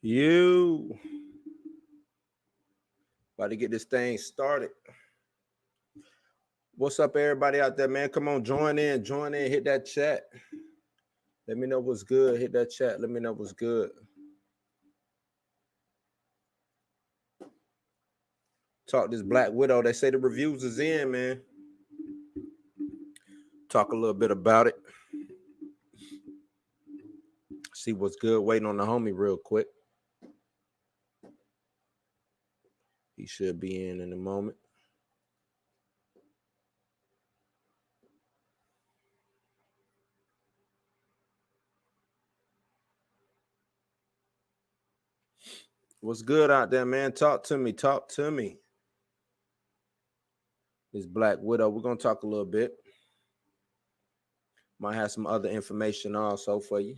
You about to get this thing started. What's up, everybody out there, man? Come on, join in, hit that chat. Let me know what's good. Hit that chat. Let me know what's good. Talk this Black Widow. They say the reviews is in, man. Talk a little bit about it. See what's good. Waiting on the homie real quick. He should be in a moment. What's good out there, man? Talk to me. Talk to me. This Black Widow. We're going to talk a little bit. Might have some other information also for you.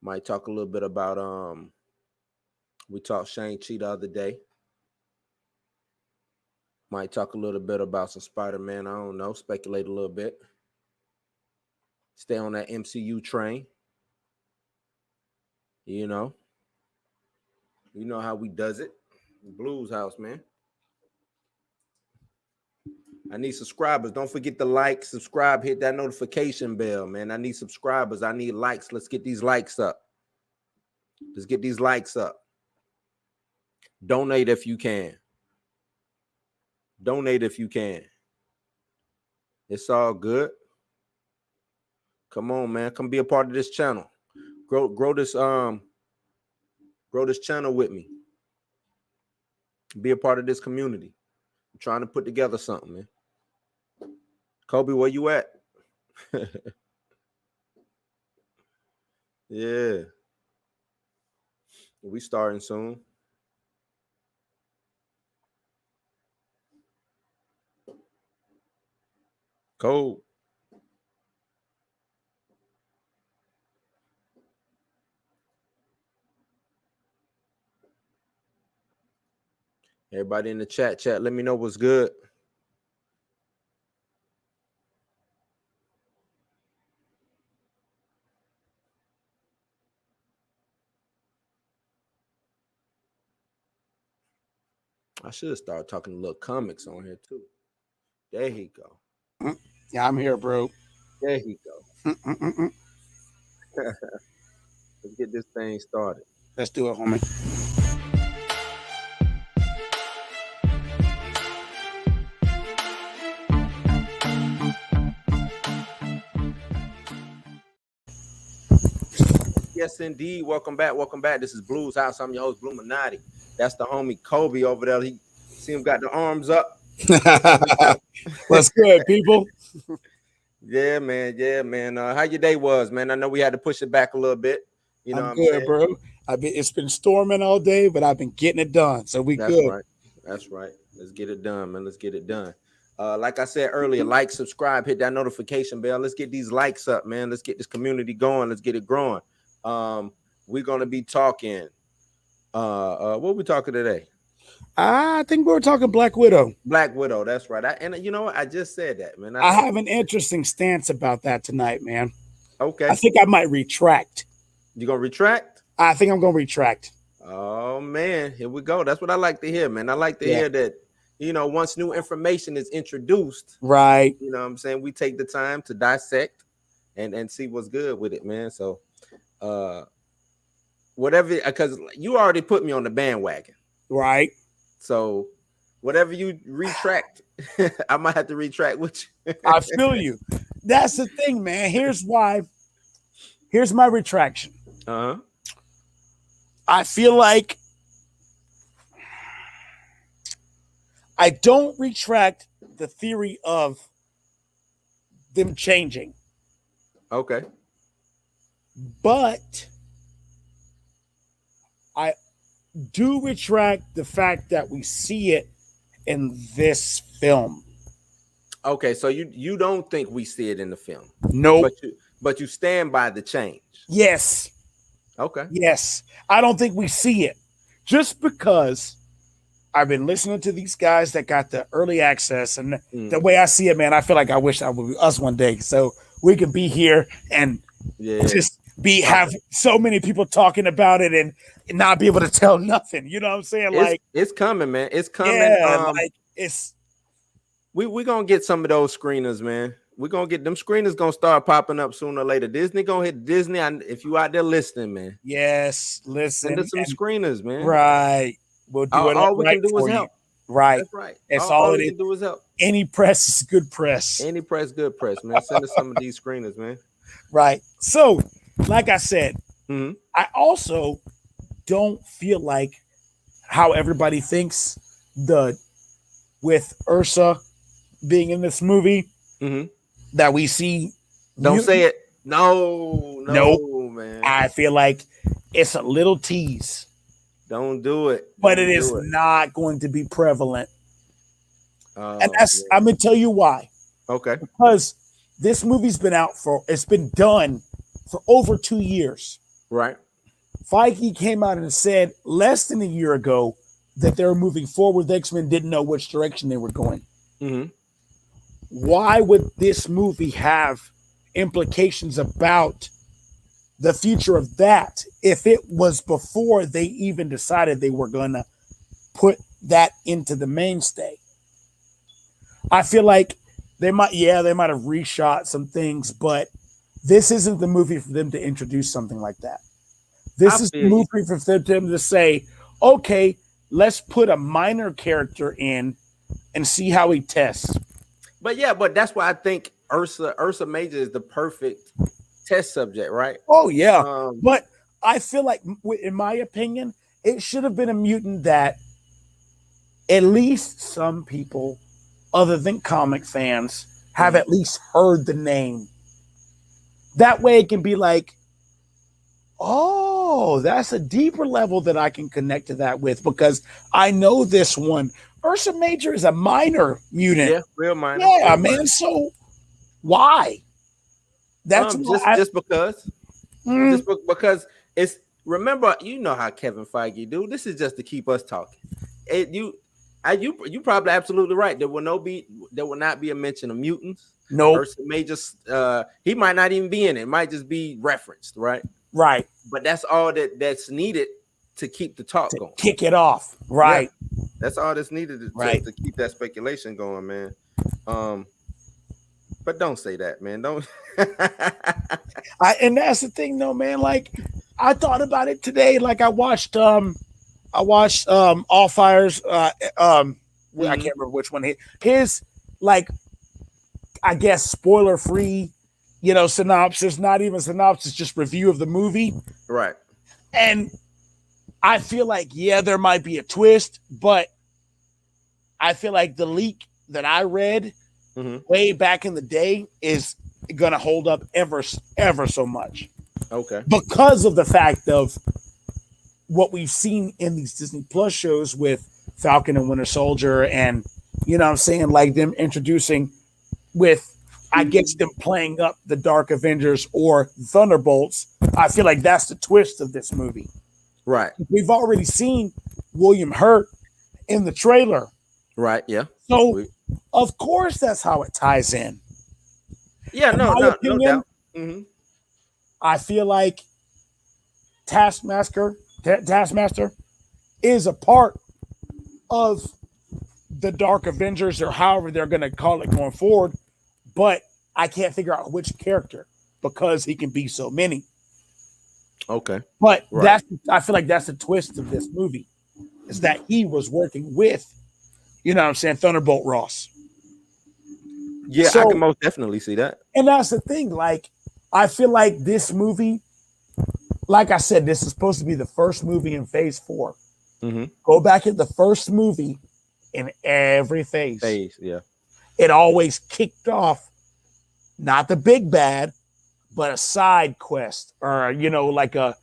Might talk a little bit about, we talked Shang-Chi the other day. Might talk a little bit about some Spider-Man. I don't know. Speculate a little bit. Stay on that MCU train. You know how we does it. Blues House, man. I need subscribers. Don't forget to like, subscribe, hit that notification bell, man. I need subscribers. I need likes. Let's get these likes up. Let's get these likes up. Donate if you can. Donate if you can. It's all good. Come on, man. Come be a part of this channel. Grow this channel with me. Be a part of this community. I'm trying to put together something, man. Kobe, where you at? Yeah. We starting soon. Cold. Everybody in the chat, let me know what's good. I should start talking a little comics on here too. There he go. Yeah, I'm here, bro. There he go. Let's get this thing started. Let's do it, homie. Yes, indeed. Welcome back. Welcome back. This is Blues House. I'm your host, Bluminati. That's the homie Kobe over there. He see him got the arms up. What's good, people? Yeah, man. Yeah, man. How your day was, man? I know we had to push it back a little bit. You know, I'm good, bro. It's been storming all day, but I've been getting it done. So That's good. Right. That's right. Let's get it done, man. Let's get it done. Like I said earlier, like, subscribe, hit that notification bell. Let's get these likes up, man. Let's get this community going. Let's get it growing. We're gonna be talking. What are we talking today? I think we were talking Black Widow. Black Widow, that's right. And you know what? I just said that, man. I have an interesting stance about that tonight, man. Okay. I think I might retract. You gonna retract? I think I'm gonna retract. Oh man, here we go. That's what I like to hear, man. I like to hear that, once new information is introduced, right? You know what I'm saying? We take the time to dissect and see what's good with it, man. So whatever, because you already put me on the bandwagon, right? So whatever you retract, I might have to retract with you. I feel you. That's the thing, man. Here's why. Here's my retraction. I feel like I don't retract the theory of them changing. Okay. But I do retract the fact that we see it in this film. Okay, so you don't think we see it in the film? No. But you stand by the change. Yes. Okay. Yes. I don't think we see it. Just because I've been listening to these guys that got the early access, and the way I see it, man, I feel like I wish I would be us one day. So we could be here and just have so many people talking about it and not be able to tell nothing. You know what I'm saying? Like It's coming, man. It's coming. yeah, like it's We gonna get some of those screeners, man. We're gonna get them screeners gonna start popping up sooner or later. Disney gonna hit Disney. And if you out there listening, man, yes, send listen, us some and screeners, man. right. We'll do it All we right can do is for you. help. Right. That's right. It's All all it we is. can do is help. Any press is good press. Any press, good press, man. Send us some of these screeners, man. Right. So, like I said, Mhm. I also don't feel like how everybody thinks with Ursa being in this movie Mhm. that we see. Don't say it. No, Nope. man. I feel like it's a little tease, Don't do it. but Don't it is do it. not going to be prevalent. Oh, And that's, man. I'm going to tell you why. Okay. Because this movie's been out it's been done for over 2 years. Right. Feige came out and said less than a year ago that they were moving forward with X-Men, didn't know which direction they were going. Mm-hmm. Why would this movie have implications about the future of that if it was before they even decided they were going to put that into the mainstay? I feel like they might have reshot some things, but this isn't the movie for them to introduce something like that. This is the movie for them to say, okay, let's put a minor character in and see how he tests. But that's why I think Ursa Major is the perfect test subject, right? Oh yeah, but I feel like, in my opinion, it should have been a mutant that at least some people, other than comic fans, have at least heard the name. That way, it can be like, oh, that's a deeper level that I can connect to that with because I know this one. Ursa Major is a minor mutant. Yeah, real minor. Yeah, real man. Minor. So why? That's just because. Just because it's, remember, you know how Kevin Feige do. This is just to keep us talking. You probably absolutely right. There will not be a mention of mutants. No. Ursa Major, he might not even be in it. It might just be referenced, right? Right. But that's all that's needed to keep the talk going. Kick it off. Right. Yeah, that's all that's needed to keep that speculation going, man. But don't say that, man. Don't. And that's the thing, though, man. Like, I thought about it today. Like, I watched All Fires. I can't remember which one. His, like, I guess spoiler free, synopsis. Not even synopsis, just review of the movie. Right. And I feel like, there might be a twist, but I feel like the leak that I read way back in the day is going to hold up ever so much. Okay. Because of the fact of what we've seen in these Disney Plus shows with Falcon and Winter Soldier, and, I'm saying, like them introducing with, I guess, them playing up the Dark Avengers or Thunderbolts. I feel like that's the twist of this movie. Right. We've already seen William Hurt in the trailer. Right. Yeah. So, of course, that's how it ties in. Yeah. No doubt. I feel like Taskmaster is a part of the Dark Avengers, or however they're going to call it going forward. But I can't figure out which character because he can be so many. Okay. But I feel like that's the twist of this movie, is that he was working with, Thunderbolt Ross. Yeah, so, I can most definitely see that. And that's the thing. Like, I feel like this movie, like I said, this is supposed to be the first movie in Phase 4. Go back at the first movie in every phase. Yeah. It always kicked off not the big bad, but a side quest, or like a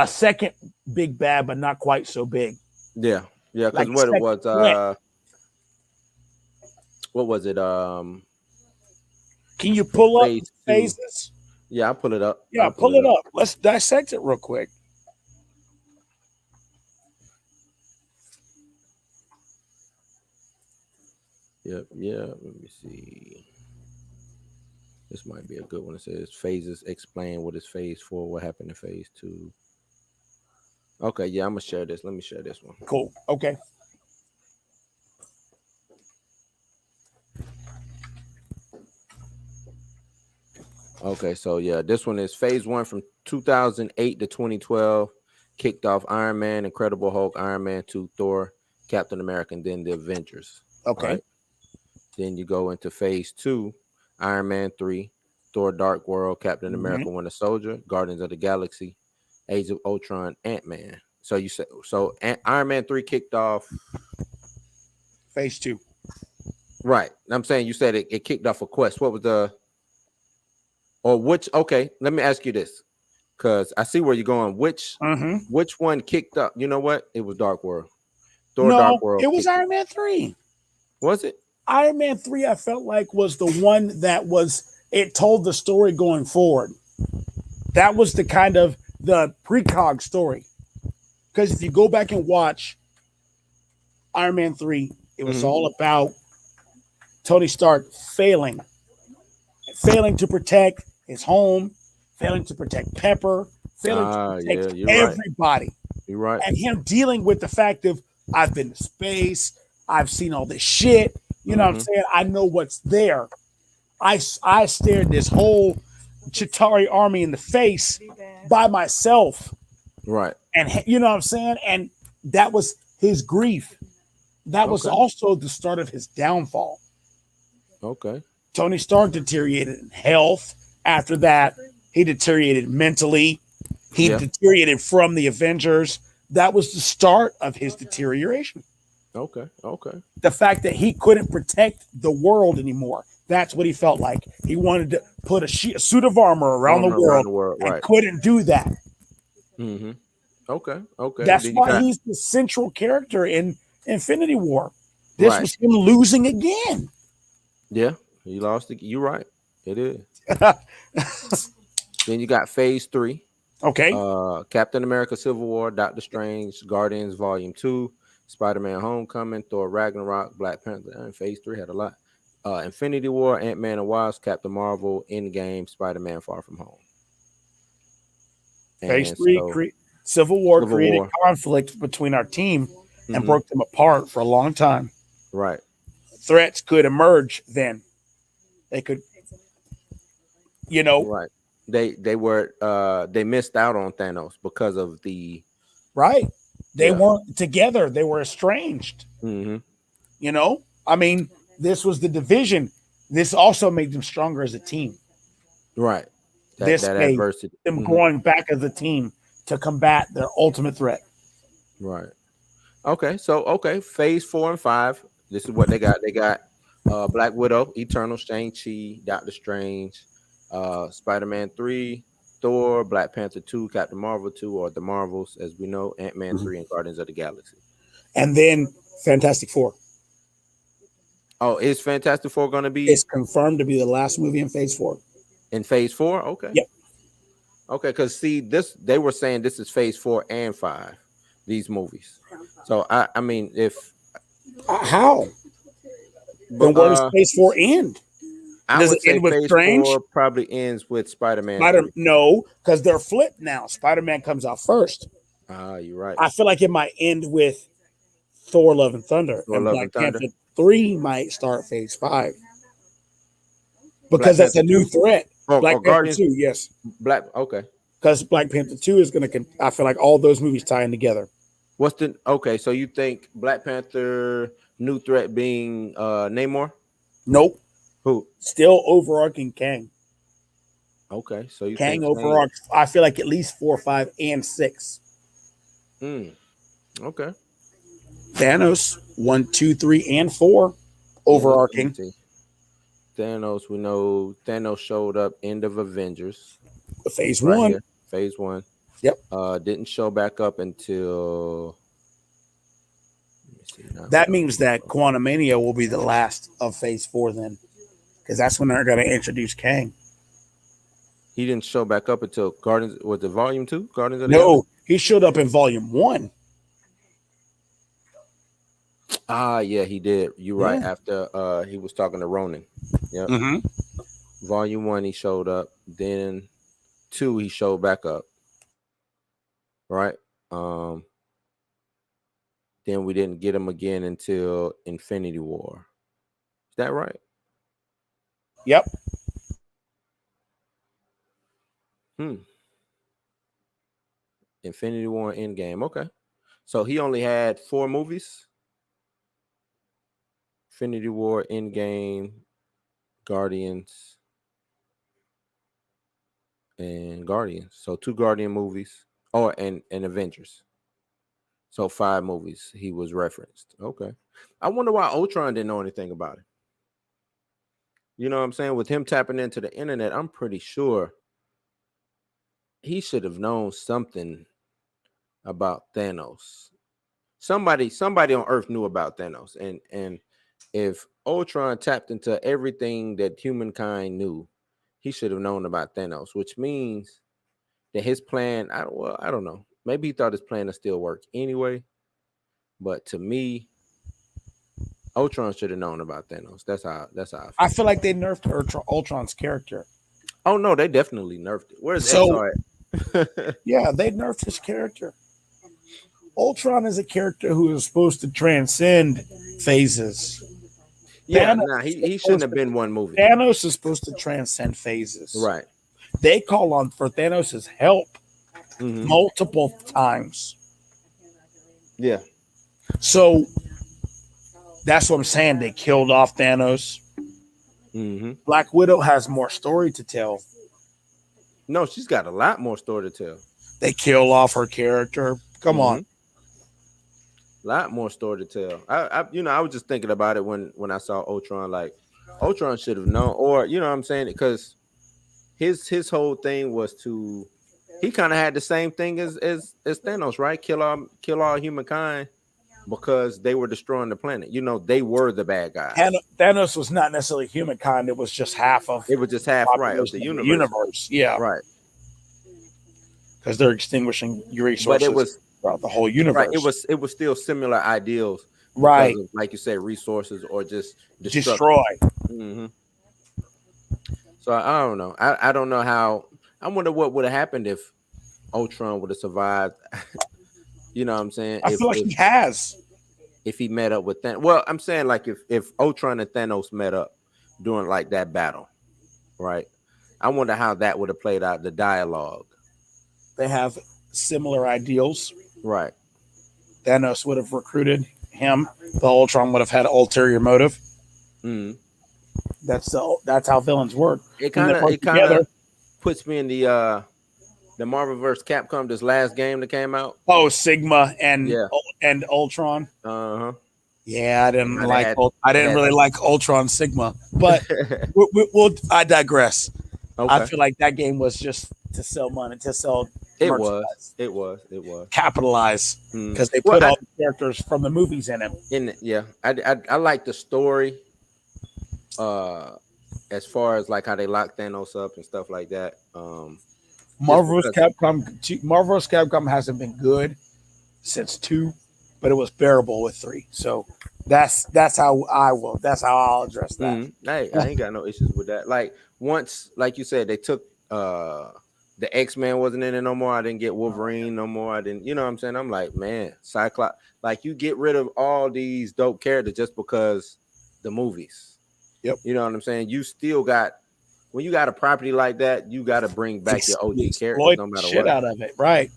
second big bad, but not quite so big. Yeah. Yeah, because what it was, what was it? Can you pull up phases? Yeah, I'll pull it up. Yeah, pull it up. Let's dissect it real quick. Yep. Yeah. Let me see. This might be a good one. It says phases explain what is phase 4, what happened in phase 2. Okay, yeah, I'm gonna share this. Let me share this one. Cool. Okay. Okay, so yeah, this one is phase 1 from 2008 to 2012. Kicked off Iron Man, Incredible Hulk, Iron Man 2, Thor, Captain America, and then the Avengers. Okay. Right? Then you go into phase 2, Iron Man 3, Thor, Dark World, Captain America, Winter Soldier, Guardians of the Galaxy, Age of Ultron, Ant-Man. So you said Iron Man 3 kicked off phase 2. Right. I'm saying you said it kicked off a quest. What was the or which? Okay, let me ask you this, because I see where you're going. Which one kicked up? You know what? It was Dark World. Thor, No, Dark World. it was Iron Man 3. Was it? Iron Man 3, I felt like was the one that it told the story going forward. That was the kind of the precog story. Because if you go back and watch Iron Man 3, it was all about Tony Stark failing to protect his home, failing to protect Pepper, failing to protect everybody. Right. You're right. And him dealing with the fact of, I've been to space, I've seen all this shit. You know what I'm saying? I know what's there. I stared this whole Chitauri army in the face by myself. Right. And you know what I'm saying? And that was his grief. That was also the start of his downfall. Okay. Tony Stark deteriorated in health. After that, he deteriorated mentally. He deteriorated from the Avengers. That was the start of his deterioration. Okay. The fact that he couldn't protect the world anymore. That's what he felt like. He wanted to put a suit of armor around the world and couldn't do that. Mm-hmm. Okay. That's why he's the central character in Infinity War. This was him losing again. Yeah, he lost it. You're right. It is. Then you got phase 3. Okay. Captain America Civil War, Doctor Strange, Guardians Volume 2, Spider-Man Homecoming, Thor Ragnarok, Black Panther. And phase 3 had a lot. Infinity War, Ant-Man and Wasp, Captain Marvel, Endgame, Spider-Man Far From Home. Phase 3, Civil War created conflict between our team and broke them apart for a long time. Right. Threats could emerge then. They could, Right. They missed out on Thanos because of the They weren't together. They were estranged. I mean, this was the division. This also made them stronger as a team. Right. This made adversity. them growing back as a team to combat their ultimate threat. Right. Okay. So, phase 4 and 5. This is what they got. They got Black Widow, Eternal, Shang-Chi, Doctor Strange, Spider-Man 3, Thor, Black Panther 2, Captain Marvel 2, or the Marvels, as we know, Ant-Man 3, and Guardians of the Galaxy. And then Fantastic Four. Oh, is Fantastic Four going to be? It's confirmed to be the last movie in phase 4. In phase 4? Okay. Yep. Okay, because they were saying this is phase 4 and 5, these movies. So, I mean, if... how? Then where does phase 4 end? Does it end with Strange? 4 probably ends with Spider-Man. No, because they're flipped now. Spider-Man comes out first. You're right. I feel like it might end with Thor: Love and Thunder. Black Panther 3 might start phase 5. Because that's a new threat. Black Panther 2, yes. Because Black Panther 2 is going to, I feel like all those movies tie in together. So you think Black Panther new threat being Namor? Nope. Who? Still overarching Kang. Okay, so you Kang overarching. I feel like at least 4, 5, and 6. Okay. Thanos 1, 2, 3, and 4 overarching. Thanos, we know Thanos showed up end of Avengers. Phase 1. Here. Phase 1. Yep. Didn't show back up until. That means that Quantumania will be the last of phase 4 then. Because that's when they're going to introduce Kang. He didn't show back up until Guardians. Was it Volume 2? Guardians of the No, he showed up in Volume 1. Yeah, he did. You're right. After he was talking to Ronan. Yeah. Volume 1 he showed up. Then 2 he showed back up. Right. Um. Then we didn't get him again until Infinity War. Is that right? Yep. Infinity War Endgame. Okay. So he only had 4 movies. Infinity War, Endgame, Guardians, and Guardians. So 2 Guardian movies. Oh, and Avengers. So 5 movies he was referenced. Okay. I wonder why Ultron didn't know anything about it. You know what I'm saying? With him tapping into the internet, I'm pretty sure he should have known something about Thanos. Somebody on Earth knew about Thanos. And if Ultron tapped into everything that humankind knew, he should have known about Thanos, which means that his plan, I don't know. Maybe he thought his plan would still work anyway. But to me, Ultron should have known about Thanos. That's how I feel. I feel like they nerfed Ultron's character. Oh no, they definitely nerfed it. Where's So XR? yeah, they nerfed his character. Ultron is a character who is supposed to transcend phases. Yeah, Thanos nah, is he supposed shouldn't have to- been one movie. Thanos is supposed to transcend phases. Right. They call on for Thanos' help Mhm. multiple times. Yeah. So that's what I'm saying. They killed off Thanos. Mm-hmm. Black Widow has more story to tell. No, she's got a lot more story to tell. They kill off her character. Come on. A lot more story to tell. I was just thinking about it when I saw Ultron. Like, Ultron should have known, or you know what I'm saying, because his whole thing was to. He kind of had the same thing as Thanos, right? Kill all humankind because they were destroying the planet. You know, they were the bad guys. Thanos was not necessarily humankind. It was just half of It was just half right of the universe. Yeah, Right. Because they're extinguishing resources But it was throughout the whole universe. right. It was still similar ideals, right. of, like you said, resources or just Destroy. Mm-hmm. So I don't know. I don't know how. I wonder what would have happened if Ultron would have survived. You know what I'm saying? I feel like he has. If he met up with Thanos. Well, I'm saying like if Ultron and Thanos met up during like that battle, right? I wonder how that would have played out, the dialogue. They have similar ideals. Right. Thanos would have recruited him. The Ultron would have had an ulterior motive. Mm. That's how villains work. It kind of puts me in the Marvel vs. Capcom, this last game that came out. Oh, Sigma and Ultron. Uh-huh. Yeah, I didn't really like Ultron Sigma, but I digress. Okay. I feel like that game was just to sell money, to sell. It was. Capitalize because they put all the characters from the movies in it. I like the story. As far as like how they lock Thanos up and stuff like that. Marvel vs. Capcom hasn't been good since 2, but it was bearable with 3. So that's how I'll address that. Mm-hmm. Hey, I ain't got no issues with that. Like once, like you said, they took the X-Men wasn't in it no more. I didn't get Wolverine no more. I didn't, you know what I'm saying? I'm like, man, Cyclops, like you get rid of all these dope characters just because the movies. Yep. You know what I'm saying? You still got, when you got a property like that, you got to bring back your OG characters no matter what. Out of it, right?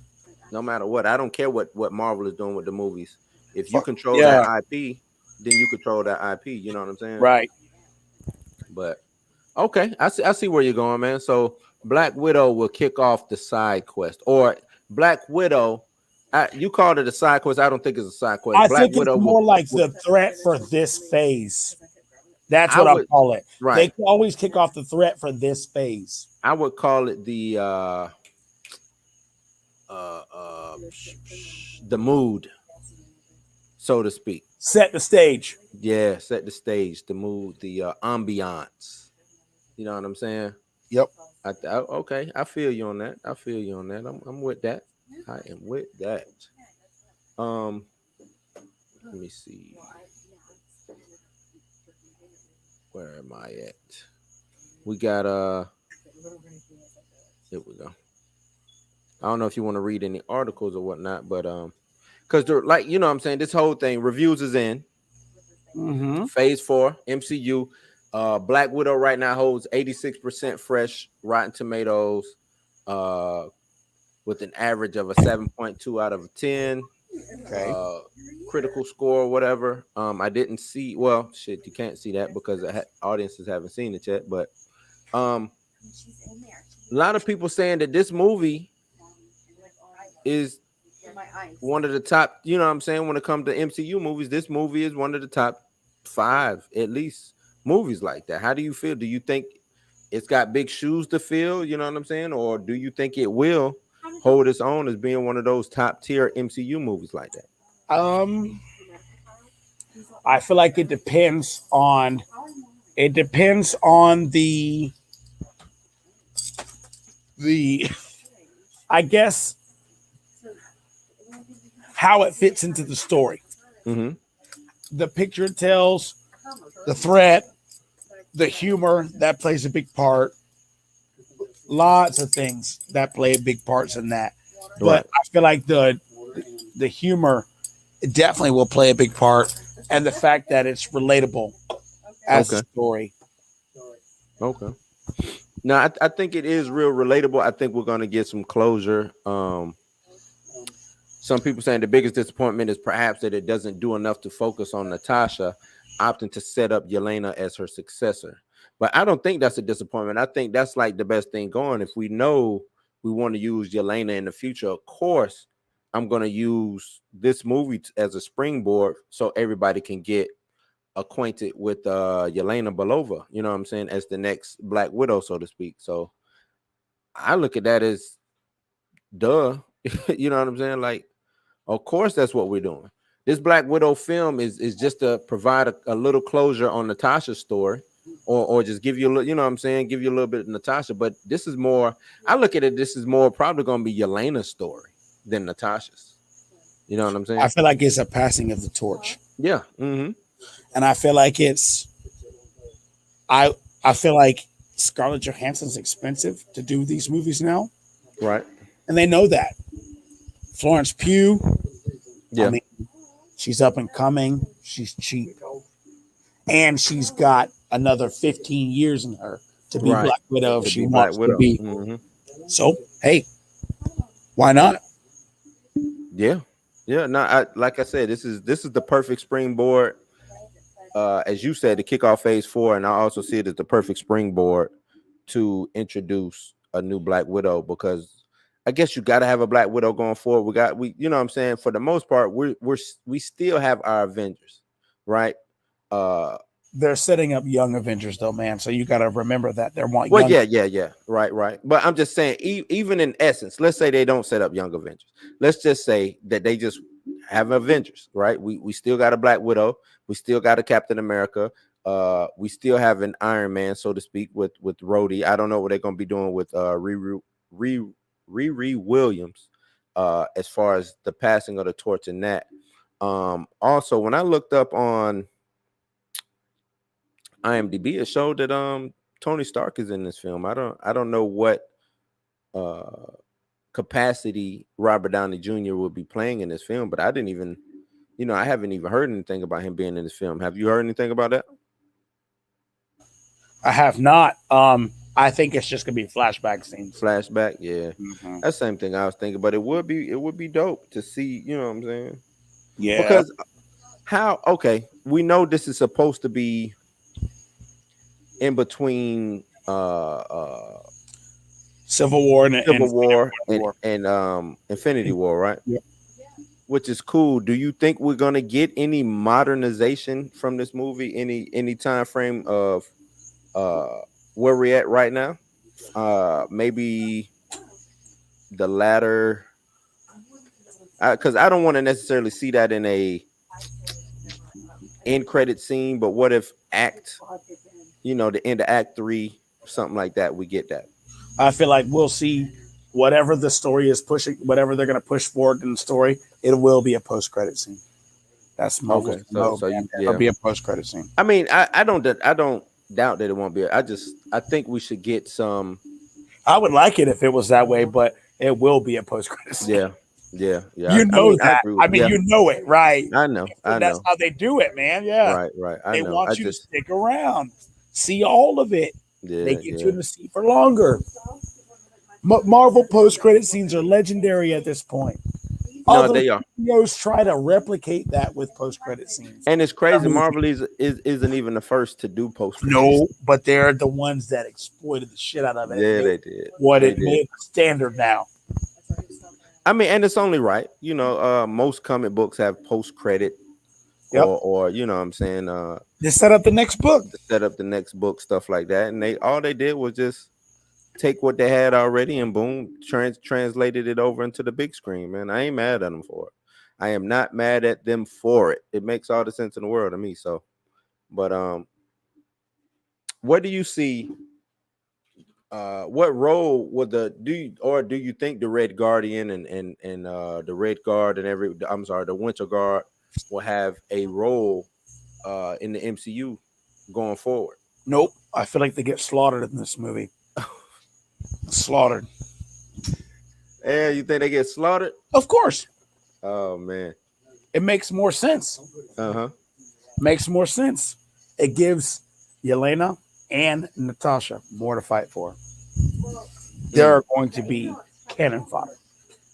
No matter what. I don't care what Marvel is doing with the movies. If you control that IP, then you control that IP. You know what I'm saying? Right. But okay, I see where you're going, man. So Black Widow will kick off the side quest, or Black Widow. You called it a side quest. I don't think it's a side quest. I think it's more like the threat for this phase. That's what I would call it. Right. They always kick off the threat for this phase. I would call it the mood, so to speak. Set the stage. Yeah, set the stage, the mood, the ambiance. You know what I'm saying? Yep. Okay, I feel you on that. I'm with that. I am with that. Let me see. Where am I at? We got here we go. I don't know if you want to read any articles or whatnot, but because they're like, you know what I'm saying, this whole thing, reviews is in Mm-hmm. phase 4, MCU. Black Widow right now holds 86% fresh Rotten Tomatoes, with an average of a 7.2 out of 10. Okay. Critical score or whatever. I didn't see, well, shit, you can't see that because audiences haven't seen it yet, but a lot of people saying that this movie is one of the top, you know what I'm saying, when it comes to MCU movies, this movie is one of the top 5 at least movies like that. How do you feel? Do you think it's got big shoes to fill, you know what I'm saying, or do you think it will hold its own as being one of those top tier MCU movies like that? I feel like it depends on the I guess how it fits into the story. Mm-hmm. The picture it tells, the threat, the humor that plays a big part. Lots of things that play big parts in that. But Right. I feel like the humor definitely will play a big part, and the fact that it's relatable as a Okay. story. Okay. Now I think it is real relatable. I think we're gonna get some closure. Some people saying the biggest disappointment is perhaps that it doesn't do enough to focus on Natasha, opting to set up Yelena as her successor. But I don't think that's a disappointment. I think that's like the best thing going. If we know we want to use Yelena in the future, of course, I'm going to use this movie as a springboard so everybody can get acquainted with Yelena Belova, you know what I'm saying, as the next Black Widow, so to speak. So I look at that as duh, you know what I'm saying? Like, of course, that's what we're doing. This Black Widow film is just to provide a little closure on Natasha's story, or just give you a little, you know what I'm saying, give you a little bit of Natasha. But this is more, I look at it, this is more probably going to be Yelena's story than Natasha's. You know what I'm I saying? feel like it's a passing of the torch, Yeah. Mm-hmm. and I feel like I feel like Scarlett Johansson's expensive to do these movies now, Right. and they know that. Florence Pugh, Yeah. I mean, she's up and coming. She's cheap, and she's got another 15 years in her to be Right. Black Widow if To she be Black wants to Widow. be. Mhm. So hey, why not? Yeah. Yeah. No, like I said, this is the perfect springboard. As you said, to kick off phase 4, and I also see it as the perfect springboard to introduce a new Black Widow, because I guess you got to have a Black Widow going forward. You know what I'm saying, for the most part, we still have our Avengers, right? They're setting up young Avengers though, man. So you got to remember that they want Well, young. yeah, right. But I'm just saying, even in essence, let's say they don't set up young Avengers. Let's just say that they just have Avengers, right? We still got a Black Widow, we still got a Captain America, we still have an Iron Man, so to speak, with Rhodey. I don't know what they're gonna be doing with Riri Williams, as far as the passing of the torch in that. Also, when I looked up on IMDb, it showed that Tony Stark is in this film. I don't know what capacity Robert Downey Jr. will be playing in this film, but I didn't even, I haven't even heard anything about him being in this film. Have you heard anything about that? I have not. I think it's just gonna be flashback scenes. Flashback, yeah. Mhm. That's the same thing I was thinking, but it would be dope to see, you know what I'm saying? Yeah, Because we know this is supposed to be in between Civil War and Civil War War. and Infinity War, right? Yep. Which is cool. Do you think we're gonna get any modernization from this movie? Any time frame of where we're at right now? Maybe the latter, because I don't want to necessarily see that in a end credit scene, but what if the end of Act 3, something like that, we get that. I feel like we'll see whatever the story is pushing, whatever they're going to push forward in the story. It will be a post credit scene. That's Okay, so it'll be a post credit scene. I mean, I don't doubt that it won't be. I think we should get some. I would like it if it was that way, but it will be a post credit scene. Yeah. You know I that. agree with I mean, yeah. you know it, right? I know. That's how they do it, man. Yeah. Right. I They know. want you to stick around, see all of it. Yeah, They get you in the seat for longer. Marvel post credit scenes are legendary at this point. No, Other they are. studios try to replicate that with post credit scenes. And it's crazy. Marvel isn't even the first to do post. No, but they're the ones that exploited the shit out of it. Yeah, they did. It made standard now. I mean, and it's only right. Most comic books have post credit, or you know what I'm saying. They set up the next book. Stuff like that, and all they did was just take what they had already and boom, translated it over into the big screen. Man, I ain't mad at them for it. I am not mad at them for it. It makes all the sense in the world to me. So, but what do you see? What role would do you think the Red Guardian and the Red Guard and the Winter Guard will have a role in the MCU going forward? Nope. I feel like they get slaughtered in this movie. Slaughtered. Yeah, you think they get slaughtered? Of course. Oh man. It makes more sense. Makes more sense. It gives Yelena and Natasha more to fight for. They're going to be cannon fodder.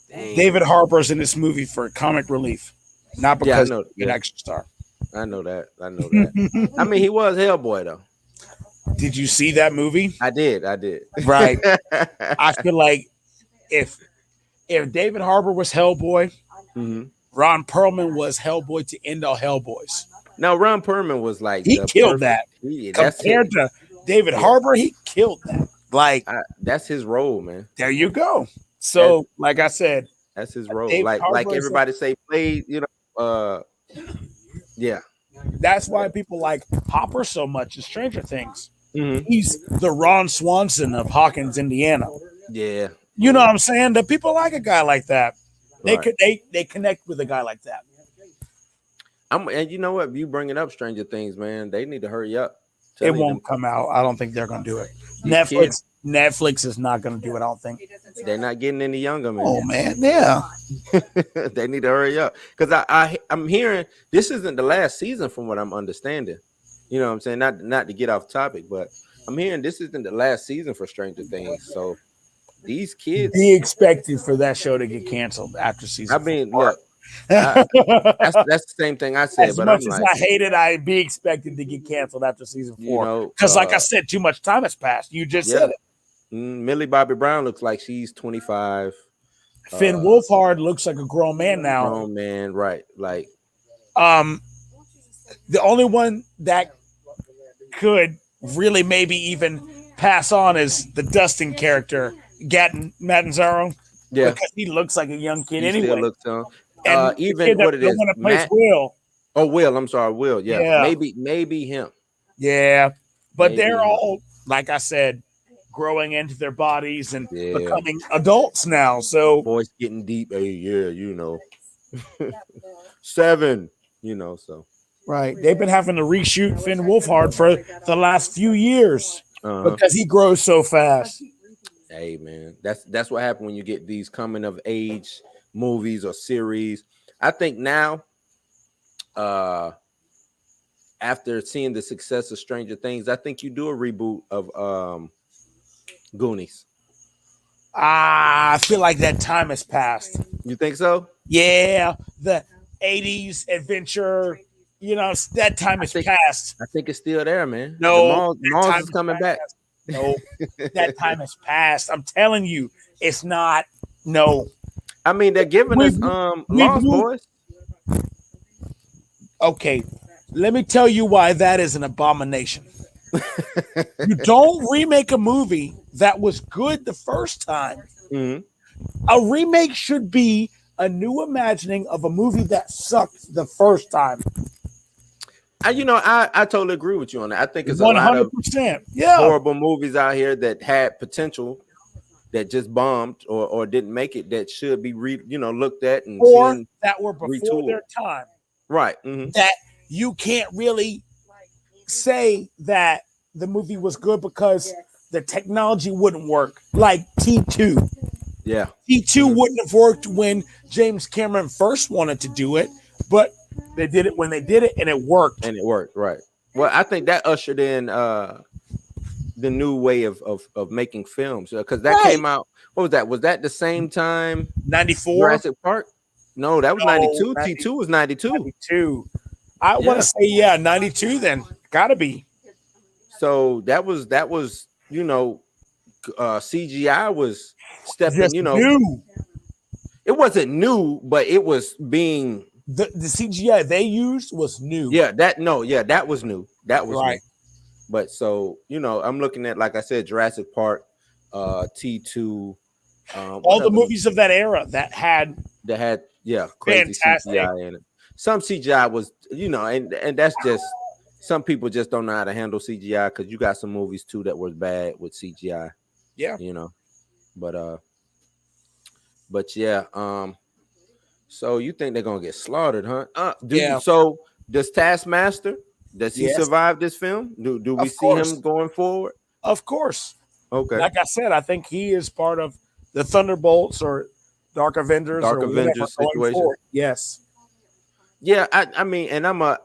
Dang. David Harbour's in this movie for comic relief, not because he's an extra star. I know that. I mean, he was Hellboy though. Did you see that movie? I did. Right. I feel like if David Harbour was Hellboy, Ron Perlman was Hellboy to end all Hellboys. Now, Ron Perlman was like he killed that. Compared to David Harbour, he killed that. Like that's his role, man. There you go. So, like I said, that's his role. Like everybody say, played. Yeah. That's why people like Hopper so much in Stranger Things. He's the Ron Swanson of Hawkins, Indiana. Yeah. You know what I'm saying? The people like a guy like that. They connect with a guy like that. And you know what? You bringing up Stranger Things, man. They need to hurry up. It won't come out. I don't think they're going to do it. Netflix is not going to do it. I don't think. They're not getting any younger, man. Oh man, yeah. They need to hurry up because I'm hearing this isn't the last season, from what I'm understanding. You know what I'm saying? Not to get off topic, but I'm hearing this isn't the last season for Stranger Things. So these kids be expected for that show to get canceled after season. I mean, look. That's the same thing I said. As but much I'm as like, I hate it, I'd be expected to get canceled after season 4. Because, like I said, too much time has passed. You just said it. Millie Bobby Brown looks like she's 25. Finn Wolfhard looks like a grown man now. Grown man, right? Like, the only one that could really maybe even pass on is the Dustin character, Matanzaro. Yeah, because he looks like a young kid he anyway. Still looks young. And even what it is, Will. Oh, Will. I'm sorry, Will. Yeah. Maybe him. Yeah, but they're all, like I said, growing into their bodies and becoming adults now. So voice getting deep. Hey, you know, 7. You know, so right. They've been having to reshoot Finn Wolfhard for the last few years because he grows so fast. Hey man, that's what happened when you get these coming of age movies or series. I think now, after seeing the success of Stranger Things, I think you do a reboot of Goonies. I feel like that time has passed. You think so? Yeah, the 80s adventure, you know, that time has passed. I think it's still there, man. No, Mars is coming back. No, that time has passed. I'm telling you, it's not. No, I mean they're giving us Lost Boys. Okay, let me tell you why that is an abomination. You don't remake a movie that was good the first time. A remake should be a new imagining of a movie that sucked the first time. I totally agree with you on that. I think it's 100%. A lot of horrible movies out here that had potential that just bombed or didn't make it that should be looked at and or that were before retooled. Their time. Right. That you can't really say that the movie was good because the technology wouldn't work. Like T2. Yeah. T2 wouldn't have worked when James Cameron first wanted to do it, but they did it when they did it and it worked. And it worked, right? Well, I think that ushered in the new way of making films because that Right. came out. What was that? Was that the same time 94? Jurassic Park? No, that was No, 92. 90 T2 was 92. 92. I want Yeah. to say 92 then. Gotta be. So that was CGI was stepping. Just new. It wasn't new, but it was being The CGI they used was new. that was new. That was Right. new. But so I'm looking at, like I said, Jurassic Park, T2, All the movies of that era that had crazy fantastic CGI in it. Some CGI was, and that's just some people just don't know how to handle CGI because you got some movies too that was bad with CGI. Yeah. But yeah, so you think they're gonna get slaughtered, huh? Yeah. So does Taskmaster? Does he Yes. survive this film? Do we Of see course. him going forward? Of course. Okay. Like I said, I think he is part of the Thunderbolts or Dark Avengers Dark or whatever Avengers going situation. forward. Yes. Yeah, I mean, and I'm a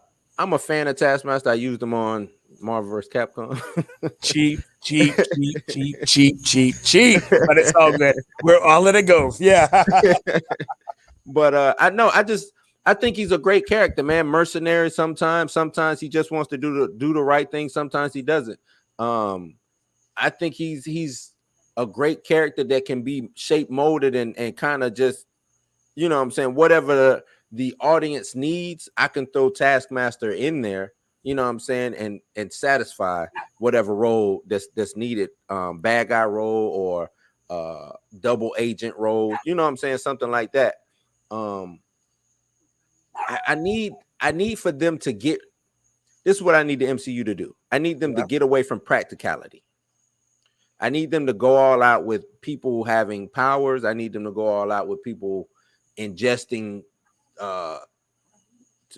fan of Taskmaster. I used them on Marvel vs. Capcom. cheap. But it's all good. I'll let it go. Yeah. But I think he's a great character, man. Mercenary sometimes he just wants to do the right thing, sometimes he doesn't. I think he's a great character that can be shape molded and kind of just, you know what I'm saying, whatever the audience needs, I can throw Taskmaster in there, you know what I'm saying, and satisfy whatever role that's needed, bad guy role or double agent role, you know what I'm saying, something like that. I need for them to get, this is what I need the MCU to do. I need them to get away from practicality. I need them to go all out with people having powers. I need them to go all out with people ingesting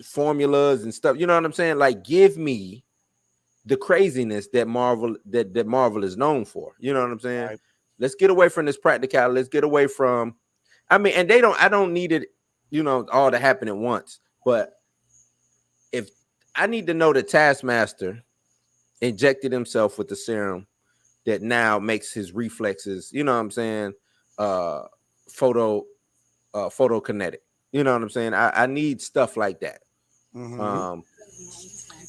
formulas and stuff. You know what I'm saying? Like, give me the craziness that Marvel is known for. You know what I'm saying? Right. Let's get away from this practicality. Let's get away from, I mean, and I don't need it, all to happen at once. But if I need to know that Taskmaster injected himself with the serum that now makes his reflexes, you know what I'm saying, photokinetic. You know what I'm saying? I need stuff like that. Mm-hmm.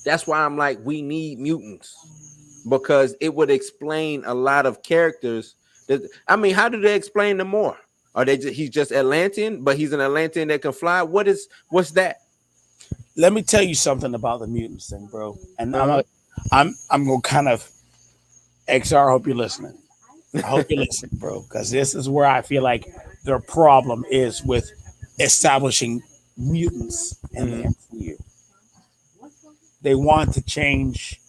That's why I'm like, we need mutants, because it would explain a lot of characters. I mean, how do they explain them more? Are they he's just Atlantean, but he's an Atlantean that can fly? What's that? Let me tell you something about the mutants thing, bro. And I'm gonna kind of XR, I hope you're listening. I hope you're listening, bro, because this is where I feel like their problem is with establishing mutants in the MCU. They want to change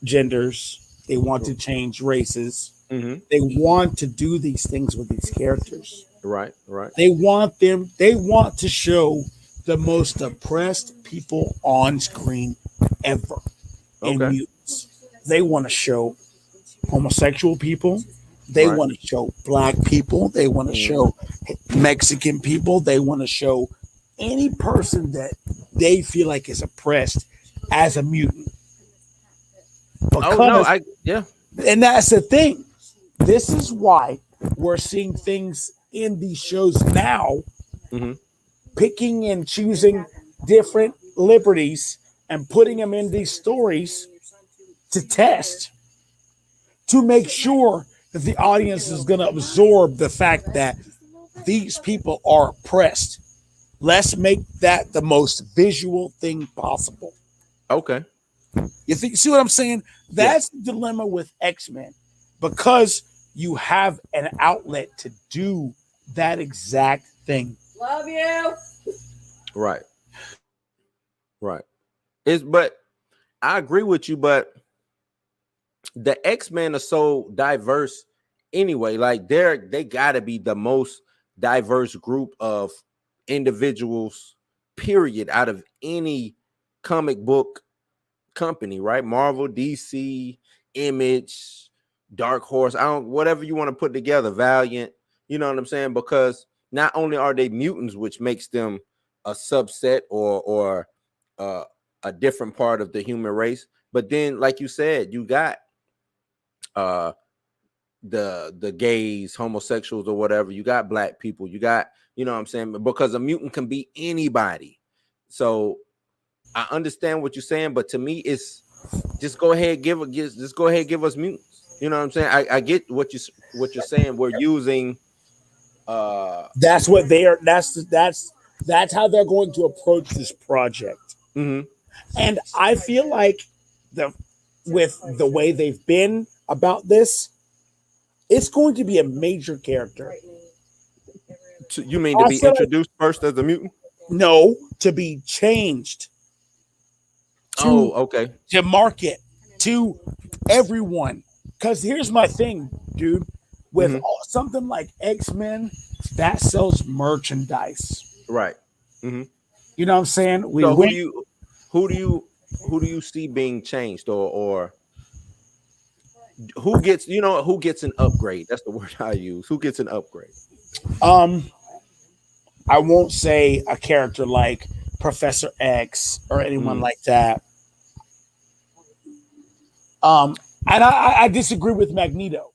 genders. They want to change races. Mm-hmm. They want to do these things with these characters. Right. They want to show the most oppressed people on screen ever in mutants. They want to show homosexual people. They want to show black people. They want to show Mexican people. They want to show any person that they feel like is oppressed as a mutant. Because, and that's the thing. This is why we're seeing things in these shows now, picking and choosing different liberties and putting them in these stories to test, to make sure that the audience is going to absorb the fact that these people are oppressed. Let's make that the most visual thing possible. Okay. You see what I'm saying? That's the dilemma with X-Men, because you have an outlet to do that exact thing. Love you. Right. But I agree with you, but the X-Men are so diverse anyway. Like they gotta be the most diverse group of individuals, period, out of any comic book company, right? Marvel, DC, Image, Dark Horse, I don't, whatever you want to put together, Valiant, you know what I'm saying? Because not only are they mutants, which makes them a subset or a different part of the human race, but then, like you said, you got uh the gays, homosexuals, or whatever. You got black people. You got, you know what I'm saying? Because a mutant can be anybody. So I understand what you're saying, but to me, it's just go ahead, just go ahead, give us mutants. You know what I'm saying? I get what you're saying. We're using That's what they are. That's how they're going to approach this project. mhm. And I feel like with the way they've been about this, it's going to be a major character. You mean to be introduced first as a mutant? No, to be changed. Okay. To market to everyone. Because here's my thing, dude. With something like X-Men, that sells merchandise. Right. You know what I'm saying? So who do you see being changed, or who gets an upgrade? That's the word I use. Who gets an upgrade? I won't say a character like Professor X or anyone like that. And I disagree with Magneto,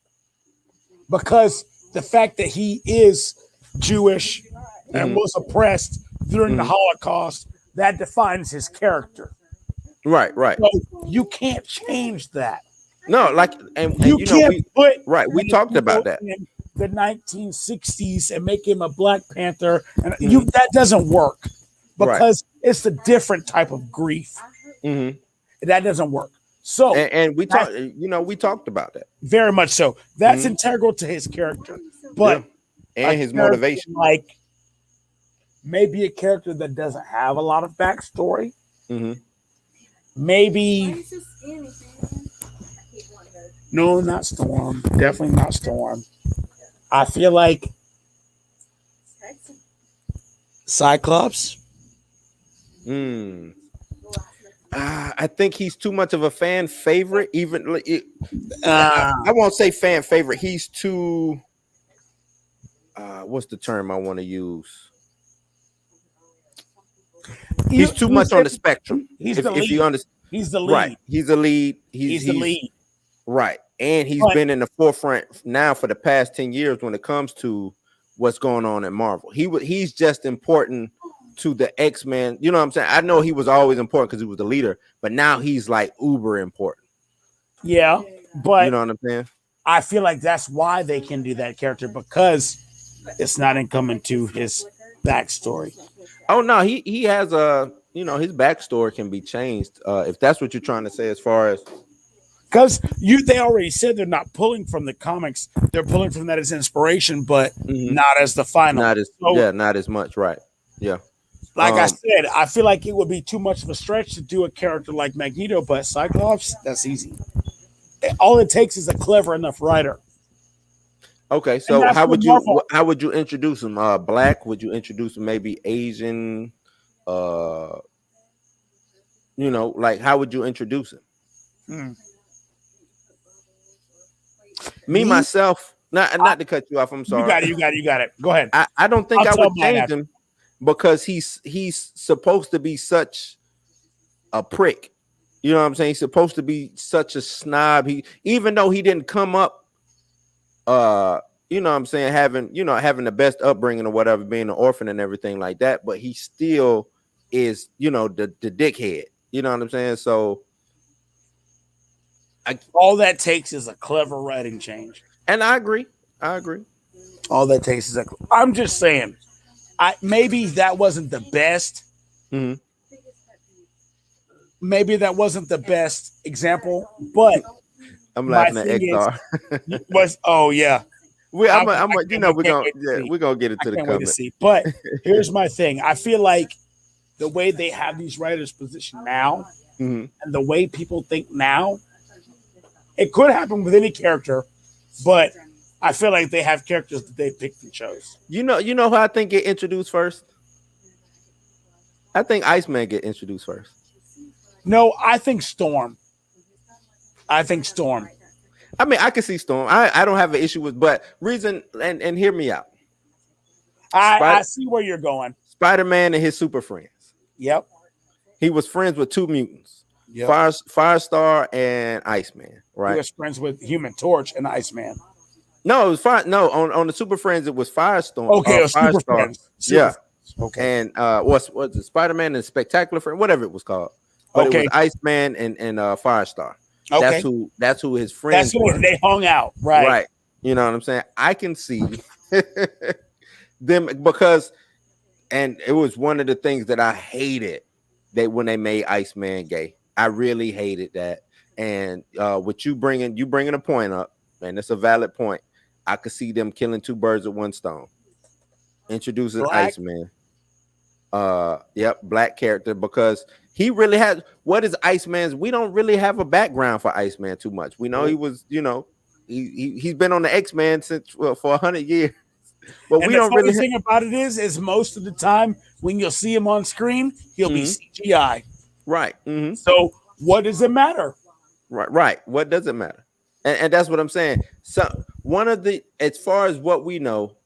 because the fact that he is Jewish and was oppressed during the Holocaust, that defines his character. Right. So you can't change that. No, like, and you can't put we talked about that in the 1960s and make him a Black Panther, and that doesn't work, because it's a different type of grief. That doesn't work. So and we talked, we talked about that very much. So that's integral to his character, but and his motivation. Like maybe a character that doesn't have a lot of backstory. Maybe. No, not Storm. Definitely not Storm. I feel like Cyclops. I think he's too much of a fan favorite. I won't say fan favorite. He's too. What's the term I want to use? He's too much on the spectrum. He's the lead. He's the lead. Right. He's the lead. He's the lead. Right. And he's been in the forefront now for the past 10 years when it comes to what's going on in Marvel. He's just important to the X-Men. You know what I'm saying? I know he was always important because he was the leader, but now he's like uber important. Yeah, but you know what I'm saying? I feel like that's why they can do that character, because it's not incumbent to his backstory. Oh no, he has his backstory can be changed if that's what you're trying to say, as far as, because they already said they're not pulling from the comics, they're pulling from that as inspiration, but not as the final. Not as much, right? Yeah. Like I said, I feel like it would be too much of a stretch to do a character like Magneto, but Cyclops, that's easy. All it takes is a clever enough writer. Okay, so how would you introduce him? Black? Would you introduce him maybe Asian? Like how would you introduce him? Me myself, not to cut you off. I'm sorry. You got it. Go ahead. I don't think I would change him, because he's supposed to be such a prick. You know what I'm saying? He's supposed to be such a snob. Even though he didn't come up, you know what I'm saying, having the best upbringing or whatever, being an orphan and everything like that, but he still is, the dickhead. You know what I'm saying? So all that takes is a clever writing change. And I agree. All that takes is I'm just saying, maybe that wasn't the best. Maybe that wasn't the best example, but I'm laughing at XR. We're gonna get into the comment. But here's my thing. I feel like the way they have these writers positioned now, and the way people think now, it could happen with any character, but I feel like they have characters that they picked and chose. You know who I think get introduced first? I think Iceman get introduced first. No, I think Storm. I think Storm. I mean, I can see Storm. I don't have an issue with, but reason and hear me out. I see where you're going. Spider-Man and his super friends. Yep. He was friends with two mutants, Yep. Firestar and Iceman. Right. He was friends with Human Torch and Iceman. No, it was fine. No, on the Super Friends, it was Firestorm. Okay, it was Super Friends. Yeah. Okay. And what's it? Spider-Man and Spectacular Friend, whatever it was called. But it was Iceman and Firestar. Okay. That's who his friends were. They hung out. Right. Right. You know what I'm saying? I can see them because, and it was one of the things that I hated when they made Iceman gay. I really hated that. And with you bringing a point up, and it's a valid point. I could see them killing two birds with one stone. Introducing Iceman. Black character, because he really has what is Iceman's. We don't really have a background for Iceman too much. We know he was, he's been on the X-Men since for 100 years. But we don't really. The thing about it is most of the time when you'll see him on screen, he'll be CGI. Right. Mm-hmm. So what does it matter? Right. What does it matter? And that's what I'm saying. So one of the, as far as what we know,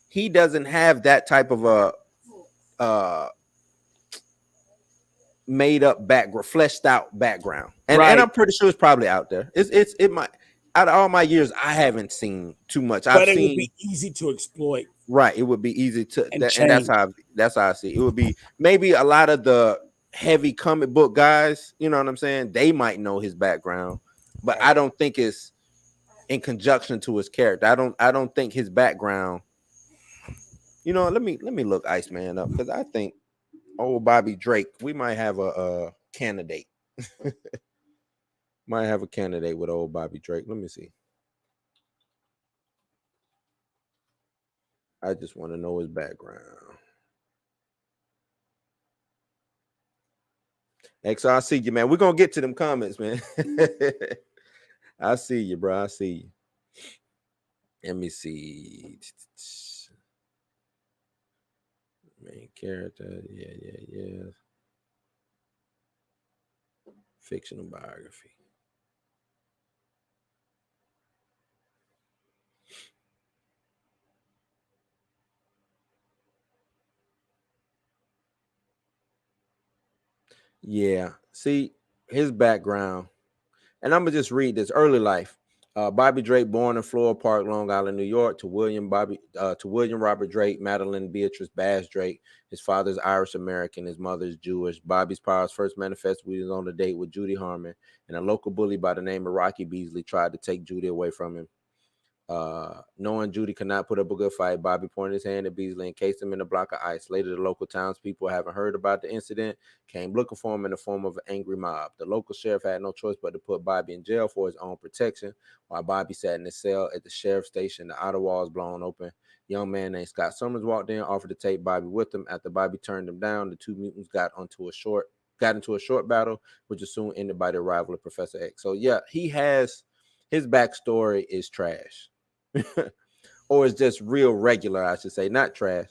he doesn't have that type of a made up background, fleshed out background. And I'm pretty sure it's probably out there. It might, out of all my years, I haven't seen too much. But it would be easy to exploit. Right. It would be easy to, and that's how I see it. It would be maybe a lot of the heavy comic book guys, you know what I'm saying? They might know his background, but I don't think it's in conjunction to his character. I don't think his background. Let me look Iceman up, because I think old Bobby Drake, we might have a candidate. Might have a candidate with old Bobby Drake. Let me see. I just want to know his background. XR, I see you, man. We're gonna get to them comments, man. I see you, bro. I see you. Let me see. Main character. Yeah. Fictional biography. Yeah, see his background, and I'm gonna just read this early life. Bobby Drake, born in Floral Park, Long Island, New York, to William Robert Drake, Madeline Beatrice Bass Drake. His father's Irish American, his mother's Jewish. Bobby's powers first manifested when he was on a date with Judy Harmon, and a local bully by the name of Rocky Beasley tried to take Judy away from him. Knowing Judy could not put up a good fight, Bobby pointed his hand at Beasley and encased him in a block of ice. Later, the local townspeople, having heard about the incident, came looking for him in the form of an angry mob. The local sheriff had no choice but to put Bobby in jail for his own protection. While Bobby sat in his cell at the sheriff's station, the outer walls blown open. A young man named Scott Summers walked in, offered to take Bobby with him. After Bobby turned him down, the two mutants got into a short battle, which was soon ended by the arrival of Professor X. So yeah, his backstory is trash. Or it's just real regular, I should say, not trash,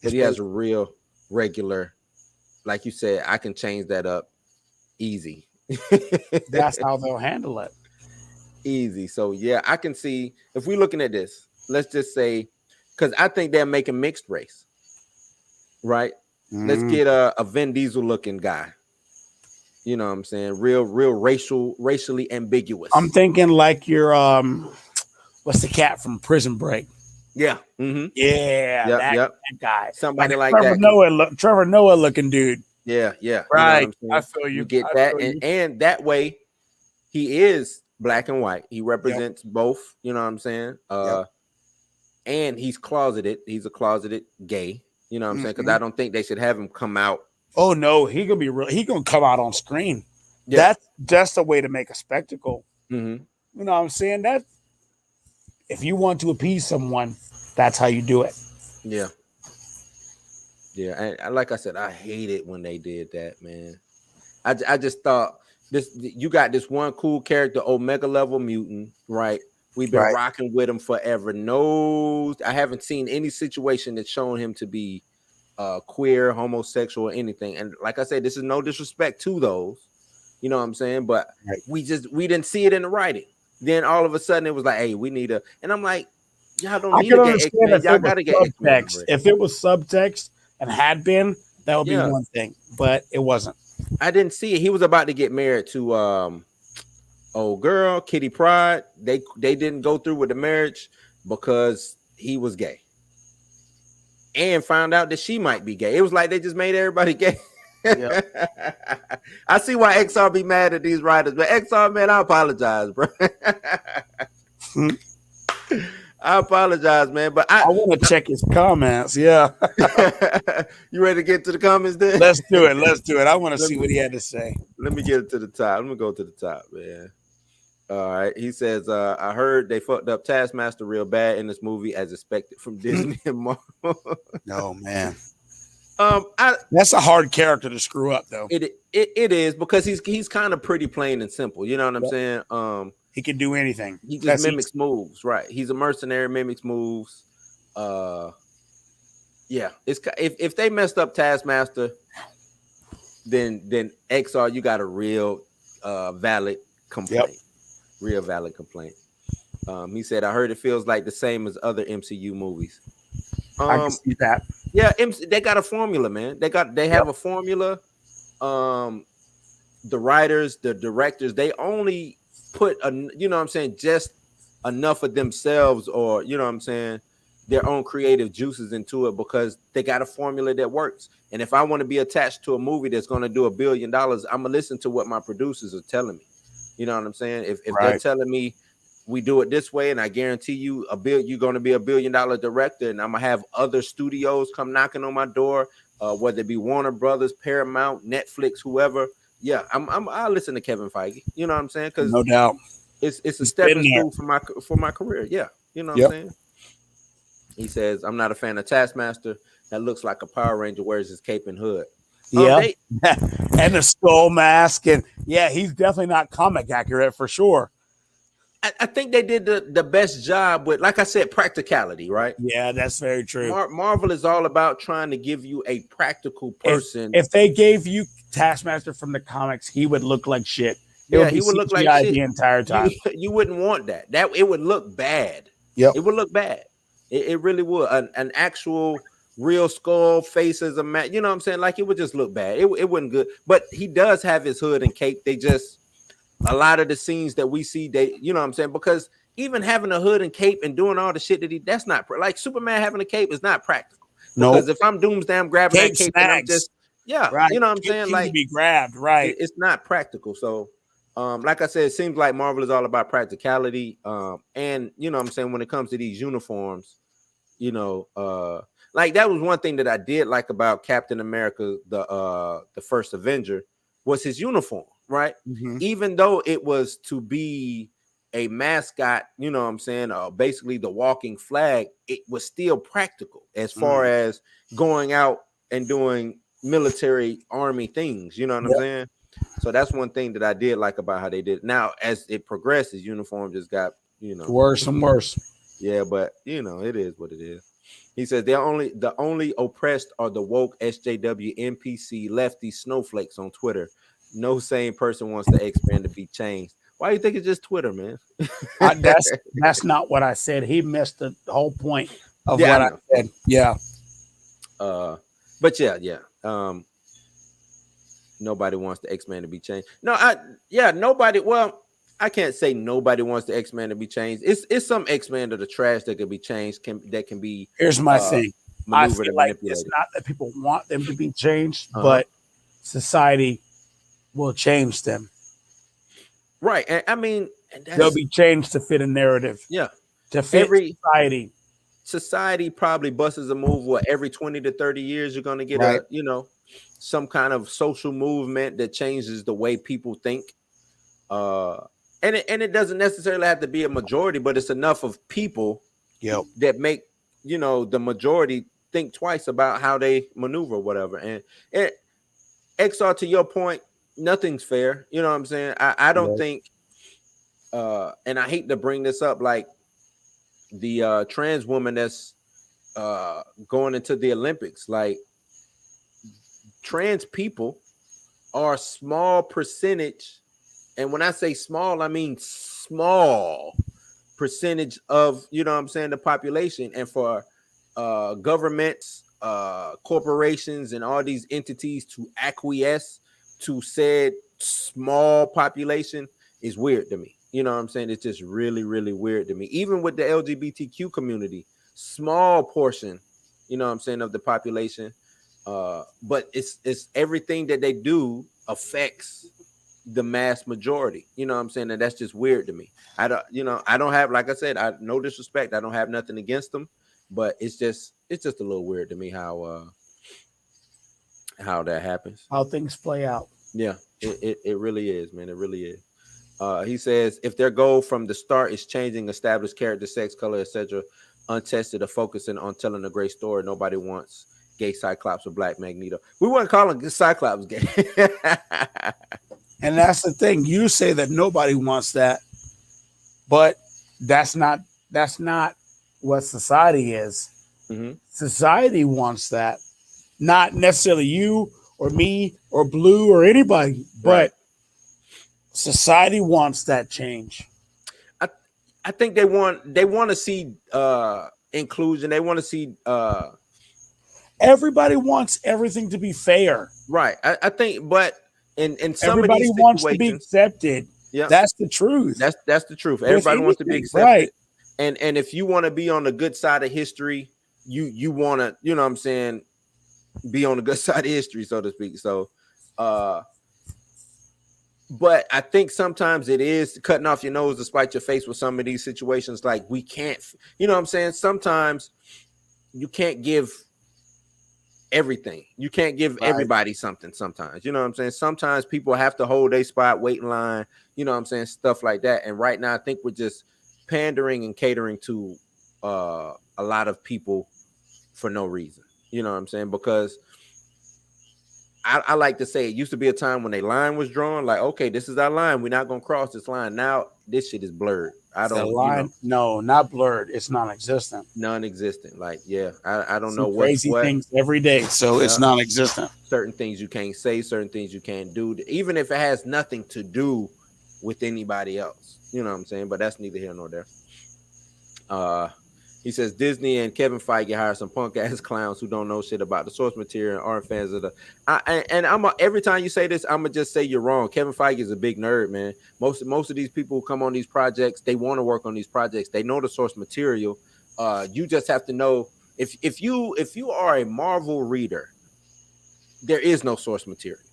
but he has a real regular, like you said. I can change that up easy. That's how they'll handle it. Easy. So yeah, I can see if we're looking at this, let's just say, because I think they're making mixed race, right? Let's get a Vin Diesel looking guy. You know what I'm saying? Real racially ambiguous. I'm thinking like your what's the cat from Prison Break? Yeah. Mm-hmm. Yeah. That guy. Somebody like Trevor that. Trevor Noah looking dude. Yeah. Right. I feel you. You get that. And that way he is black and white. He represents both. You know what I'm saying? And he's closeted. He's a closeted gay. You know what I'm saying? Because I don't think they should have him come out. Oh no, he gonna be real. He gonna come out on screen. Yeah. That's the way to make a spectacle. Mm-hmm. You know what I'm saying? That if you want to appease someone, that's how you do it. Yeah. Yeah. And like I said, I hate it when they did that, man. I just thought you got this one cool character, Omega level mutant, right? We've been rocking with him forever. I haven't seen any situation that's shown him to be queer, homosexual, or anything. And like I said, this is no disrespect to those, You know what I'm saying? But Right. we didn't see it in the writing. Then all of a sudden it was like, hey, we need a, and I'm like, y'all don't I need can to get understand X-Men. if Y'all it was gotta get X-Men subtext. already. If it was subtext and had been, that would be Yeah. one thing, but it wasn't. I didn't see it. He was about to get married to old girl, Kitty Pryde. They didn't go through with the marriage because he was gay. And found out that she might be gay. It was like they just made everybody gay. I see why XR be mad at these writers, but XR, man, I apologize, bro. I apologize, man, but I want to check his comments. Yeah, you ready to get to the comments then? let's do it. Let's do it. I want to see what he had to say. Let me get it to the top. Let me go to the top, man. All right. He says, I heard they fucked up Taskmaster real bad in this movie as expected from Disney and Marvel. Oh man. I That's a hard character to screw up, though. it is because he's kind of pretty plain and simple. You know what I'm saying? He can do anything. He just mimics moves, right? He's a mercenary, mimics moves. Yeah. It's if they messed up Taskmaster, then XR, you got a real valid complaint. Yep. Real valid complaint. He said, I heard it feels like the same as other MCU movies. I can see that. Yeah, they got a formula, man. They have a formula. The writers, the directors, they only put you know what I'm saying, just enough of themselves, or you know what I'm saying, their own creative juices into it because they got a formula that works. And if I want to be attached to a movie that's going to do $1 billion, I'm gonna listen to what my producers are telling me. You know what I'm saying? If they're telling me we do it this way, and I guarantee you you're going to be $1 billion director, and I'm gonna have other studios come knocking on my door, whether it be Warner Brothers, Paramount, Netflix, whoever. Yeah, I'll listen to Kevin Feige. You know what I'm saying? Because no doubt, it's a stepping stool for my career. Yeah, you know what I'm saying. He says, I'm not a fan of Taskmaster. That looks like a Power Ranger wears his cape and hood. Yeah, and the skull mask, and yeah, he's definitely not comic accurate for sure. I think they did the best job with, like I said, practicality, right? Yeah, that's very true. Marvel is all about trying to give you a practical person. If they gave you Taskmaster from the comics, he would look like shit. He would look like shit the entire time. You wouldn't want that. It would look bad. Yep. It would look bad. It really would. An actual real skull face as a man. You know what I'm saying? Like it would just look bad. It wouldn't good. But he does have his hood and cape. They just, a lot of the scenes that we see, they, you know what I'm saying? Because even having a hood and cape and doing all the shit that that's not like Superman having a cape is not practical. No, because if I'm Doomsday, I'm grabbing that cape and I'm just, right. You know what I'm saying? Like be grabbed, right? It's not practical. So, like I said, it seems like Marvel is all about practicality. And you know what I'm saying, when it comes to these uniforms, you know, like that was one thing that I did like about Captain America, the first Avenger, was his uniform, right? Mm-hmm. Even though it was to be a mascot, you know what I'm saying, basically the walking flag, it was still practical as far as going out and doing military army things, you know what I'm saying? So that's one thing that I did like about how they did it. Now, as it progressed, his uniform just got, you know, worse and worse. Yeah, but you know, it is what it is. He says the only oppressed are the woke SJW NPC lefty snowflakes on Twitter. No sane person wants the X-Men to be changed. Why do you think it's just Twitter, man? That's not what I said. He missed the whole point of what I said. Yeah. But yeah. Nobody wants the X-Men to be changed. Nobody. Well, I can't say nobody wants the X-Men to be changed. It's some X-Men that are trash that can be changed. That can be. Here's my thing. I feel like manipulated. It's not that people want them to be changed, but society will change them. Right, and I mean, they'll be changed to fit a narrative. Yeah, to fit society. Society probably busts a move. What, every 20 to 30 years, you're going to get some kind of social movement that changes the way people think. And it doesn't necessarily have to be a majority, but it's enough of people that make, you know, the majority think twice about how they maneuver, or whatever. And XR, to your point, nothing's fair. You know what I'm saying? I don't think, and I hate to bring this up, like the trans woman that's going into the Olympics, like trans people are small percentage, and when I say small, I mean small percentage of, you know what I'm saying, the population. And for governments, corporations, and all these entities to acquiesce to said small population is weird to me. You know what I'm saying? It's just really, really weird to me. Even with the LGBTQ community, small portion, you know what I'm saying, of the population. But it's everything that they do affects the mass majority. You know what I'm saying? And that's just weird to me. I don't have, like I said, I no disrespect. I don't have nothing against them, but it's just a little weird to me how that happens. How things play out. Yeah, it really is, man. It really is. He says if their goal from the start is changing established character, sex, color, etc., untested, or focusing on telling a great story, nobody wants gay Cyclops or Black Magneto. We weren't calling Cyclops gay. And that's the thing. You say that nobody wants that, but that's not what society is. Mm-hmm. Society wants that, not necessarily you or me or Blue or anybody, but Right. society wants that change. I think they want to see inclusion. They want to see Everybody wants everything to be fair. right. I think, but in some Everybody of these wants to be situations, accepted. yeah, That's the truth. that's the truth. Everybody wants to be anything, accepted, right. and if you want to be on the good side of history, you want to, you know what I'm saying, be on the good side of history, so to speak. So, but I think sometimes it is cutting off your nose to spite your face with some of these situations. Like we can't, you know what I'm saying? Sometimes you can't give everything. You can't give Right. everybody something sometimes. You know what I'm saying? Sometimes people have to hold their spot, wait in line, you know what I'm saying? Stuff like that. And right now I think we're just pandering and catering to a lot of people for no reason. You know what I'm saying? Because I like to say it used to be a time when a line was drawn, like, okay, this is our line. We're not gonna cross this line. Now this shit is blurred. I The don't, line, no, not blurred. It's non-existent. non-existent. Like, yeah, I don't Some know crazy what things every day, so it's Yeah. non-existent. certain things you can't say, certain things you can't do, even if it has nothing to do with anybody else. You know what I'm saying? But that's neither here nor there. He says Disney and Kevin Feige hire some punk ass clowns who don't know shit about the source material and aren't fans of the. Every time you say this, I'm gonna just say you're wrong. Kevin Feige is a big nerd, man. Most of these people who come on these projects, they want to work on these projects. They know the source material. You just have to know if you are a Marvel reader, there is no source material.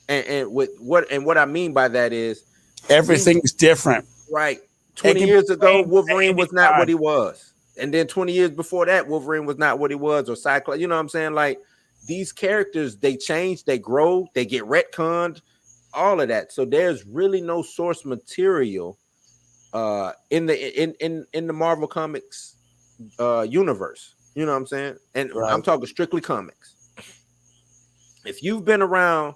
And what I mean by that is Everything's different. right. 20 can years be ago, changed Wolverine at was any not time. what he was. And then 20 years before that, Wolverine was not what he was, or Cyclops. You know what I'm saying? Like these characters, they change, they grow, they get retconned, all of that. So there's really no source material in the Marvel Comics universe. You know what I'm saying? And Right. I'm talking strictly comics. If you've been around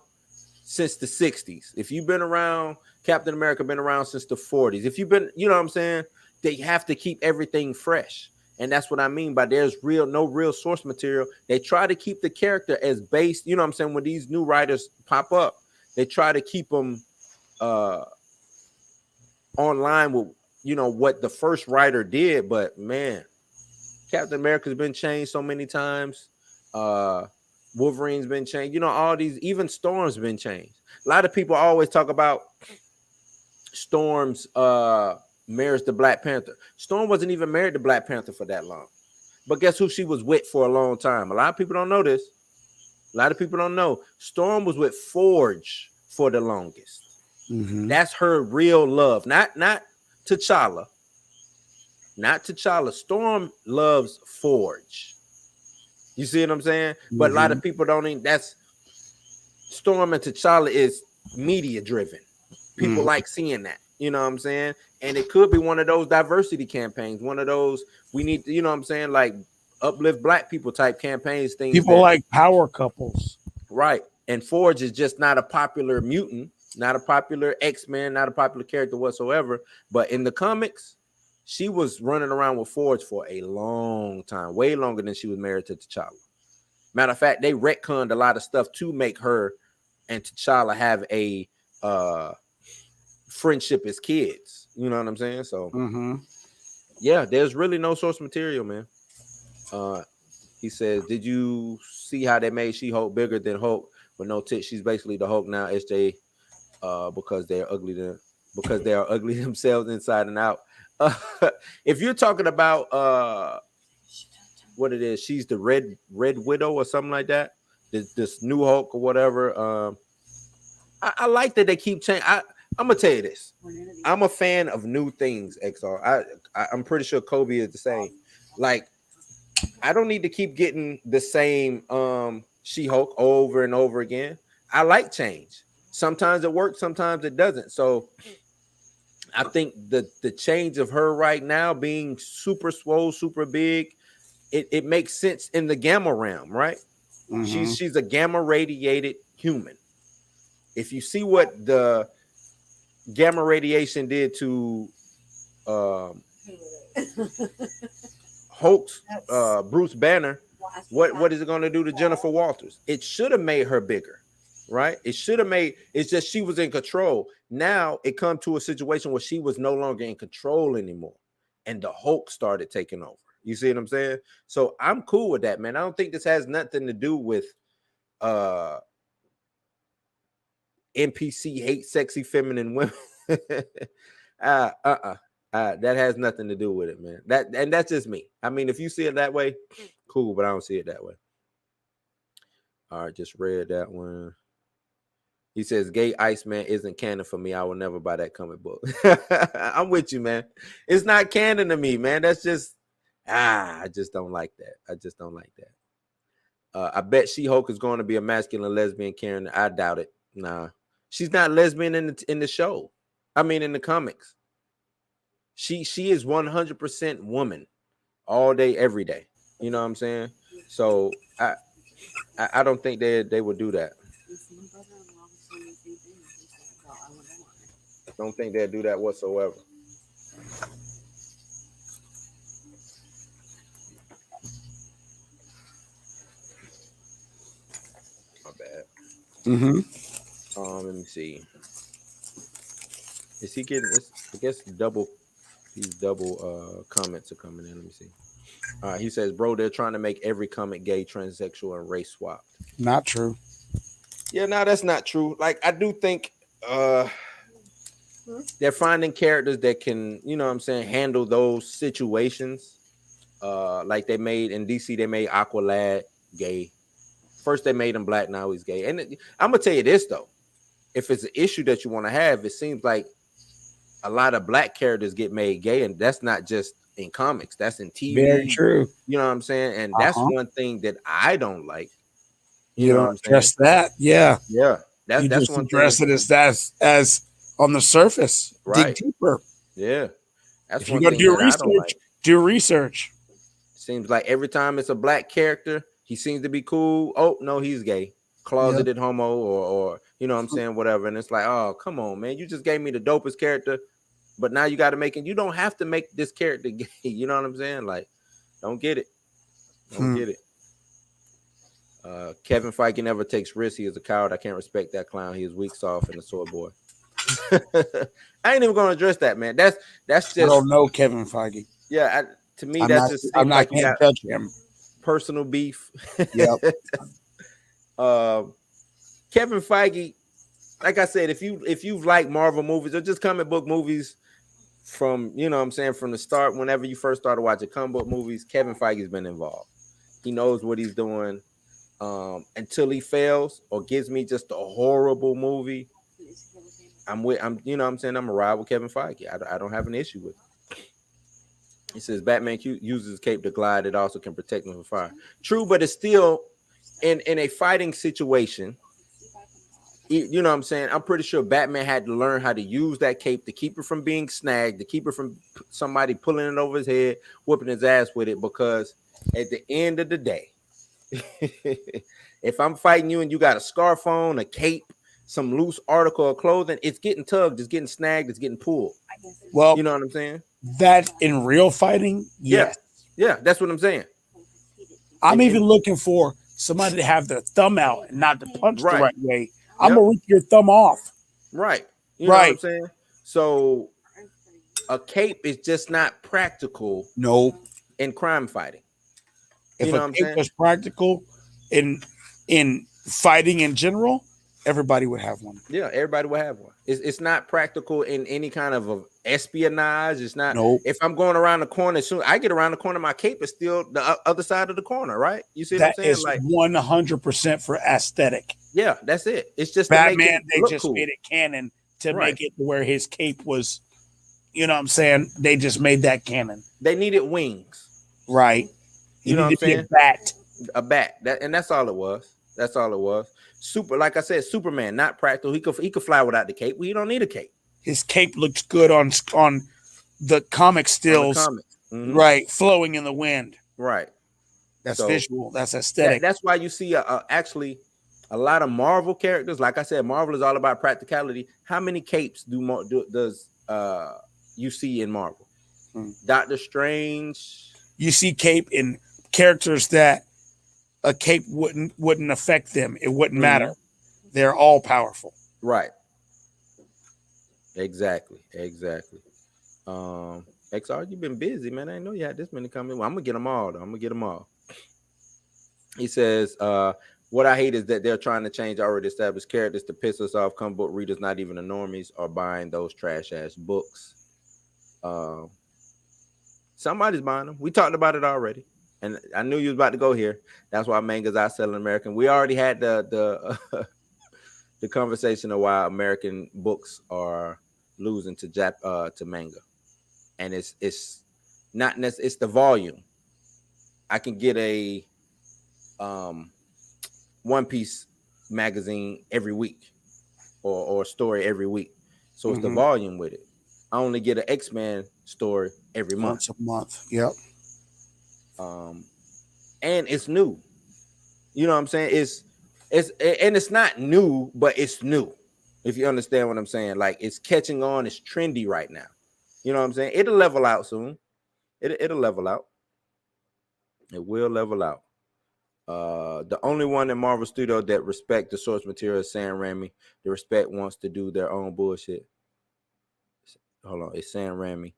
since the 60s, if you've been around, Captain America been around since the 40s. If you've been, you know what I'm saying? They have to keep everything fresh. And that's what I mean by there's no real source material. They try to keep the character as based, you know what I'm saying? When these new writers pop up, they try to keep them online with, you know, what the first writer did. But man, Captain America's been changed so many times. Wolverine's been changed. You know, all these, even Storm's been changed. A lot of people always talk about Storm's marriage to Black Panther. Storm wasn't even married to Black Panther for that long. But guess who she was with for a long time? A lot of people don't know this. A lot of people don't know. Storm was with Forge for the longest. Mhm. That's her real love. Not T'Challa. Not T'Challa. Storm loves Forge. You see what I'm saying? But a lot of people don't even, that's Storm and T'Challa is media driven. People like seeing that. You know what I'm saying? And it could be one of those diversity campaigns, one of those we need to, you know what I'm saying, like uplift Black people type campaigns, things. People like power couples. Right. And Forge is just not a popular mutant, not a popular X-Men, not a popular character whatsoever. But in the comics, she was running around with Forge for a long time, way longer than she was married to T'Challa. Matter of fact, they retconned a lot of stuff to make her and T'Challa have a friendship as kids. You know what I'm saying? So yeah, there's really no source material, man. He says, did you see how they made She-Hulk bigger than Hulk with no tits? She's basically the Hulk now, SJ, because they are ugly themselves inside and out. If you're talking about what it is, she's the Red Widow or something like that. This new Hulk or whatever. I like that they keep changing. I'm gonna tell you this. I'm a fan of new things, XR. I'm pretty sure Kobe is the same. Like, I don't need to keep getting the same She-Hulk over and over again. I like change. Sometimes it works, sometimes it doesn't. So I think the change of her right now being super swole, super big, it makes sense in the gamma realm, right? She's a gamma radiated human. If you see what the gamma radiation did to Hulk's Bruce Banner, what is it going to do to Jennifer Walters? It should have made her bigger, right? It should have made. It's just she was in control. Now it come to a situation where she was no longer in control anymore, and the Hulk started taking over. You see what I'm saying? So I'm cool with that, man. I don't think this has nothing to do with NPC hate sexy feminine women. That has nothing to do with it, man. That's just me. I mean, if you see it that way, cool, but I don't see it that way. All right, just read that one. He says, Gay Iceman isn't canon for me. I will never buy that comic book. I'm with you, man. It's not canon to me, man. That's just, I just don't like that. I just don't like that. I bet She-Hulk is going to be a masculine lesbian, Karen. I doubt it. Nah. She's not lesbian in the show. I mean, in the comics. She is 100% woman all day, every day. You know what I'm saying? So I don't think they would do that. I don't think they'd do that whatsoever. My bad. Let me see. Is he getting this? I guess these double comments are coming in. Let me see. All right, he says, bro, they're trying to make every comic gay, transsexual, and race swapped. Not true. Yeah, no, that's not true. Like, I do think they're finding characters that can, you know what I'm saying, handle those situations. Like they made in DC, they made Aqualad gay. First they made him black, now he's gay. And I'm gonna tell you this though. If it's an issue that you want to have, it seems like a lot of black characters get made gay, and that's not just in comics, that's in TV. Very true. You know what I'm saying? And that's one thing that I don't like. You know don't address that. Yeah. That's just one address thing. it as on the surface. Right. Dig deeper. Yeah. That's if you're gonna do research, do research. Seems like every time it's a black character, he seems to be cool. Oh no, he's gay. Closeted homo or you know what I'm saying, whatever. And it's like, oh, come on, man. You just gave me the dopest character, but now you got to make it. You don't have to make this character gay. You know what I'm saying? Like, don't get it. Don't get it. Kevin Feige never takes risks. He is a coward. I can't respect that clown. He is weak, soft, and a sore boy. I ain't even gonna address that, man. That's just I don't know Kevin Feige. Yeah, to me, I'm not gonna touch him. Personal beef. Yeah. Kevin Feige, like I said, if you've liked Marvel movies or just comic book movies from, you know what I'm saying, from the start, whenever you first started watching comic book movies, Kevin Feige's been involved. He knows what he's doing. Until he fails or gives me just a horrible movie, I'm you know what I'm saying, I'm a ride with Kevin Feige. I don't have an issue with it. He says Batman uses his cape to glide. It also can protect him from fire. True, but it's still in a fighting situation. You know what I'm saying? I'm pretty sure Batman had to learn how to use that cape to keep it from being snagged, to keep it from somebody pulling it over his head, whooping his ass with it, because at the end of the day, if I'm fighting you and you got a scarf on, a cape, some loose article of clothing, it's getting tugged, it's getting snagged, it's getting pulled. Well, you know what I'm saying? That in real fighting, yes. Yeah, that's what I'm saying. I'm even looking for somebody to have their thumb out and not to punch the right way, I'm gonna rip your thumb off. Right. You know what I'm Right. saying? So a cape is just not practical No. in crime fighting. If You know a what I'm cape saying? was practical in fighting in general, everybody would have one. Yeah, everybody will have one. It's not practical in any kind of espionage. It's not. No. If I'm going around the corner, soon I get around the corner, my cape is still the other side of the corner, right? You see what I'm That saying? is Like, 100% for aesthetic. yeah, that's it. It's just to make Batman, it they look just cool. made it canon to Right. make it where his cape was, you know what I'm saying? They just made that canon. They needed wings. Right. You know what I'm to be saying? a bat. A bat. That's all it was. That's all it was. Like I said, Superman, not practical. He could fly without the cape. Well, you don't need a cape. His cape looks good on the comic stills. On the comic. Mhm. Right, flowing in the wind. Right. That's So, visual. That's aesthetic. That's why you see actually a lot of Marvel characters. Like I said, Marvel is all about practicality. How many capes does you see in Marvel? Doctor Strange. You see cape in characters that a cape wouldn't affect them. It wouldn't matter. They're all powerful. Right. Exactly. XR, you've been busy, man. I didn't know you had this many coming. Well, I'm gonna get them all, though. I'm gonna get them all. He says, what I hate is that they're trying to change already established characters to piss us off. Comic book readers, not even the normies, are buying those trash ass books. Somebody's buying them. We talked about it already, and I knew you was about to go here. That's why mangas are selling American. We already had the the conversation of why American books are losing to manga, and it's not necessarily, it's the volume. I can get a One Piece magazine every week or a story every week, so it's the volume with it. I only get an X-Men story every month. Once a month. Yep. And it's new. You know what I'm saying? It's not new, but it's new. If you understand what I'm saying, like it's catching on, it's trendy right now. You know what I'm saying? It'll level out soon. It'll level out. It will level out. The only one in Marvel Studio that respect the source material is Sam Raimi. The respect wants to do their own bullshit. Hold on, it's Sam Raimi.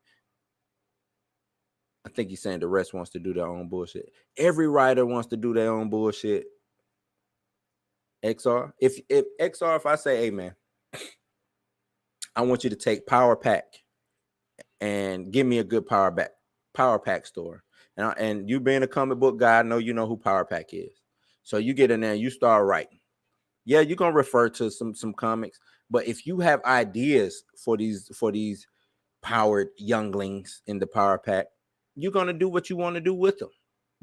I think he's saying the rest wants to do their own bullshit. Every writer wants to do their own bullshit. XR, if XR, if I say, hey man, I want you to take Power Pack and give me a good Power Pack story. And you being a comic book guy, I know you know who Power Pack is. So you get in there and you start writing. Yeah, you're gonna refer to some comics, but if you have ideas for these powered younglings in the Power Pack, you're gonna do what you want to do with them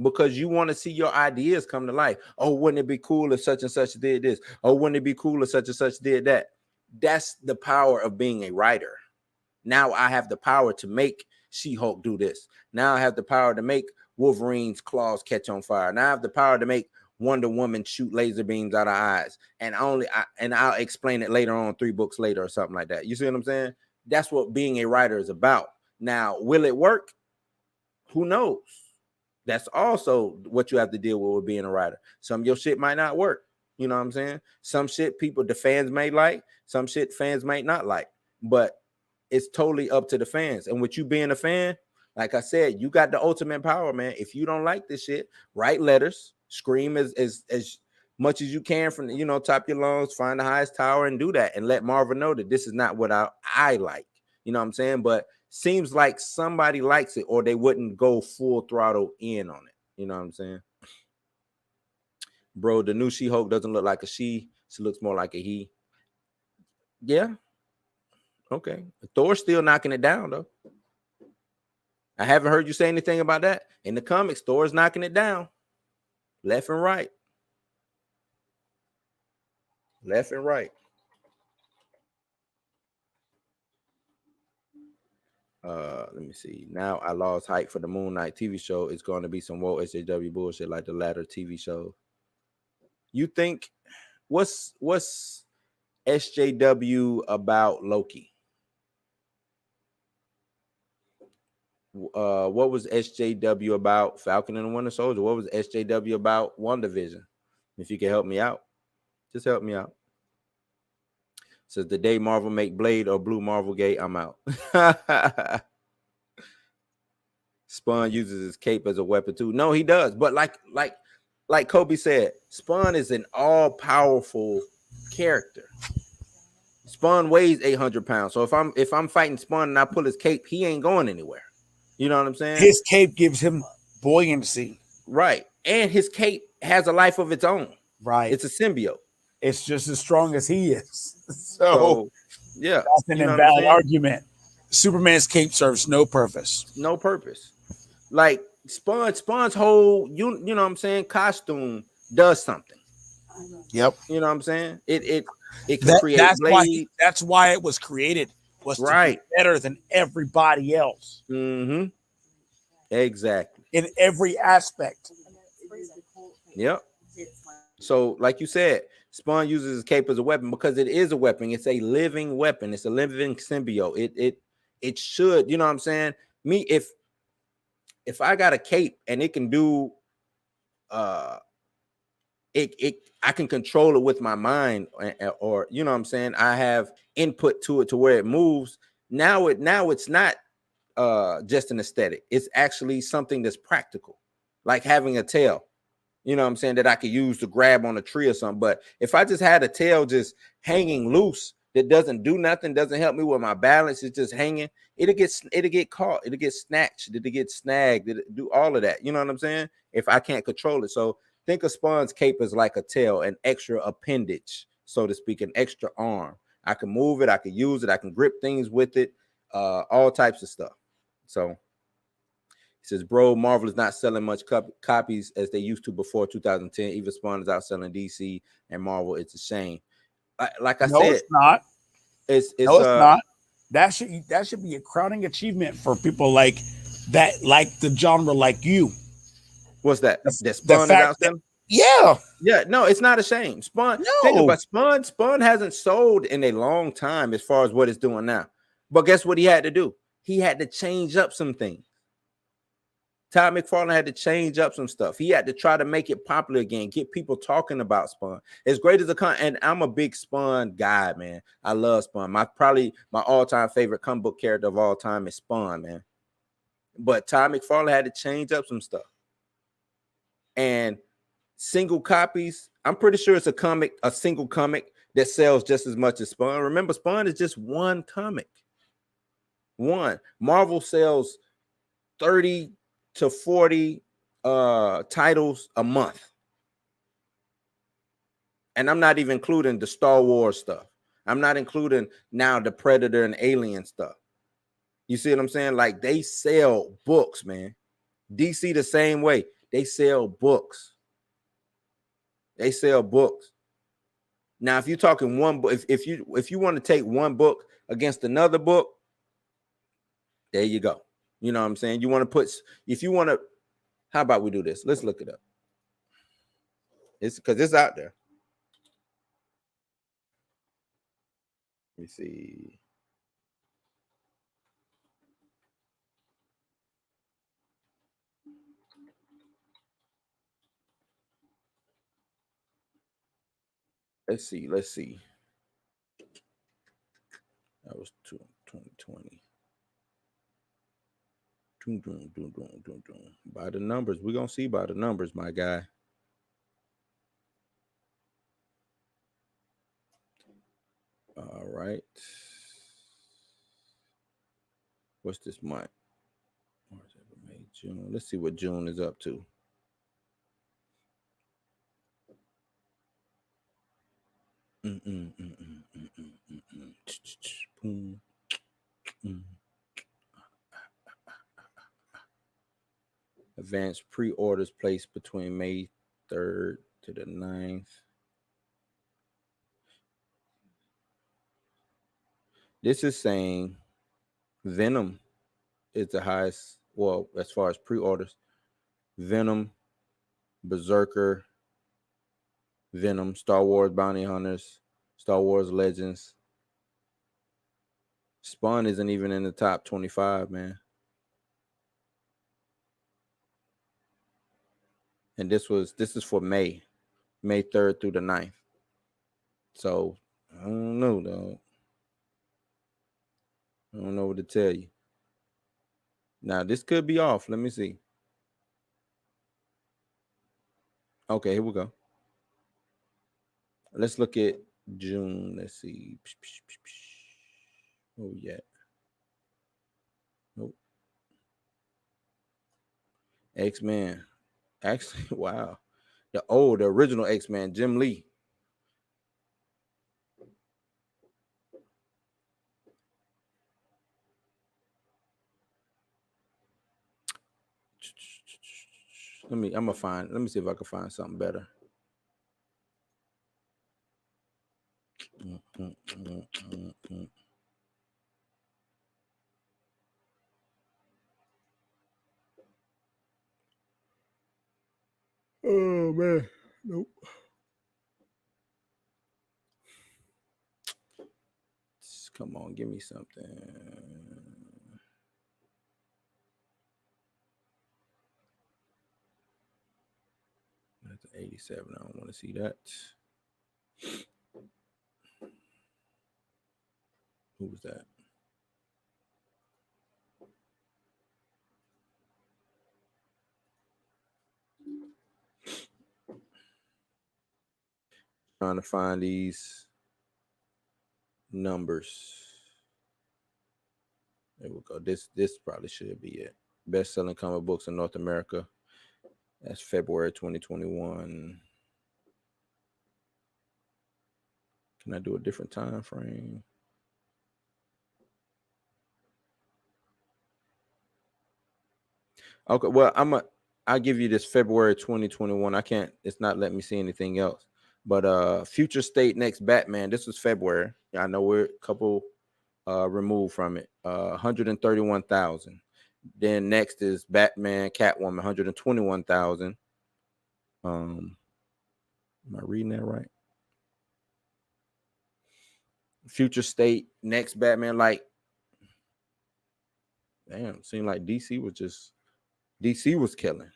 because you want to see your ideas come to life. Oh, wouldn't it be cool if such and such did this? Oh, wouldn't it be cool if such and such did that? That's the power of being a writer. Now I have the power to make She-Hulk do this. Now I have the power to make Wolverine's claws catch on fire. Now I have the power to make Wonder Woman shoot laser beams out of eyes. And I'll explain it later on, 3 books later or something like that. You see what I'm saying? That's what being a writer is about. Now, will it work? Who knows? That's also what you have to deal with being a writer. Some of your shit might not work. You know what I'm saying? Some shit the fans may like, some shit fans might not like, but it's totally up to the fans. And with you being a fan, like I said, you got the ultimate power, man. If you don't like this shit, write letters, scream as much as you can from, top your lungs, find the highest tower and do that and let Marvel know that this is not what I like. You know what I'm saying? But seems like somebody likes it or they wouldn't go full throttle in on it. You know what I'm saying? Bro, the new She-Hulk doesn't look like a she. She looks more like a he. Yeah. Okay. Thor's still knocking it down, though. I haven't heard you say anything about that. In the comics, Thor's knocking it down. Left and right. Left and right. Let me see. Now I lost hype for the Moon Knight TV show. It's going to be some woke SJW bullshit like the latter TV show. You think what's SJW about Loki? What was SJW about Falcon and the Winter Soldier? What was SJW about WandaVision? If you can help me out, just help me out. Says the day Marvel make Blade or Blue Marvel Gate, I'm out. Spawn uses his cape as a weapon too. No, he does. But like Kobe said, Spawn is an all-powerful character. Spawn weighs 800 pounds. So if I'm fighting Spawn and I pull his cape, he ain't going anywhere. You know what I'm saying? His cape gives him buoyancy. Right. And his cape has a life of its own. Right. It's a symbiote. It's just as strong as he is. So yeah, that's an invalid argument. Superman's cape serves no purpose. No purpose. Like Spawn's whole you know what I'm saying, costume does something. Yep. You know what I'm saying? It can create that's why it was created, was to be better than everybody else. Mm-hmm. Exactly. In every aspect. Yep. So, like you said, Spawn uses his cape as a weapon because it is a weapon. It's a living weapon. It's a living symbiote. It should, you know what I'm saying? Me, if I got a cape and it can do I can control it with my mind, or you know what I'm saying, I have input to it to where it moves. Now it's not just an aesthetic. It's actually something that's practical, like having a tail. You know what I'm saying, that I could use to grab on a tree or something. But if I just had a tail just hanging loose that doesn't do nothing, doesn't help me with my balance, it's just hanging, it'll get caught, it'll get snatched, it'll get snagged, it'll do all of that. You know what I'm saying? If I can't control it. So think of Spawn's cape as like a tail, an extra appendage, so to speak, an extra arm. I can move it, I can use it, I can grip things with it, all types of stuff. So he says, bro, Marvel is not selling much copies as they used to before 2010. Even Spawn is outselling DC and Marvel. It's a shame. Like I said, it's not. It's not. That should be a crowning achievement for people like that, like the genre, like you. What's that? That Spawn is outselling? Yeah. No, it's not a shame. Spawn. No. Think about Spawn. Spawn hasn't sold in a long time as far as what it's doing now. But guess what he had to do? He had to change up some things. Todd McFarlane had to change up some stuff. He had to try to make it popular again, get people talking about Spawn. As great as and I'm a big Spawn guy, man. I love Spawn. My all-time favorite comic book character of all time is Spawn, man. But Todd McFarlane had to change up some stuff. And single copies, I'm pretty sure it's a single comic that sells just as much as Spawn. Remember, Spawn is just one comic. One. Marvel sells 30 to 40 titles a month. And I'm not even including the Star Wars stuff. I'm not including now the Predator and Alien stuff. You see what I'm saying? Like, they sell books, man. DC the same way. They sell books. They sell books. Now, if you're talking one book, if you want to take one book against another book, there you go. You know what I'm saying? You want to how about we do this? Let's look it up. It's because it's out there. Let me see. Let's see. That was 2020. By the numbers. We're going to see by the numbers, my guy. All right. What's this month? May, June. Let's see what June is up to. Advanced pre-orders placed between May 3rd to the 9th. This is saying Venom is the highest, well, as far as pre-orders. Venom, Berserker, Venom, Star Wars Bounty Hunters, Star Wars Legends. Spawn isn't even in the top 25, man. And this is for May 3rd through the 9th. So I don't know, dog. I don't know what to tell you. Now, this could be off. Let me see. Okay, here we go. Let's look at June. Let's see. Oh, yeah. Nope. X-Men. Actually, wow. The original X-Men, Jim Lee. Let me see if I can find something better. Oh man, nope. Come on, give me something. That's 87. I don't want to see that. Who was that? Trying to find these numbers. There we go. This probably should be it. Best-selling comic books in North America. That's February 2021. Can I do a different time frame? Okay, well, I'll give you this February 2021. It's not letting me see anything else. But Future State Next Batman. This was February. I know we're a couple removed from it. 131,000. Then next is Batman Catwoman, 121,000. Am I reading that right? Future State Next Batman, like, damn, seemed like DC was killing.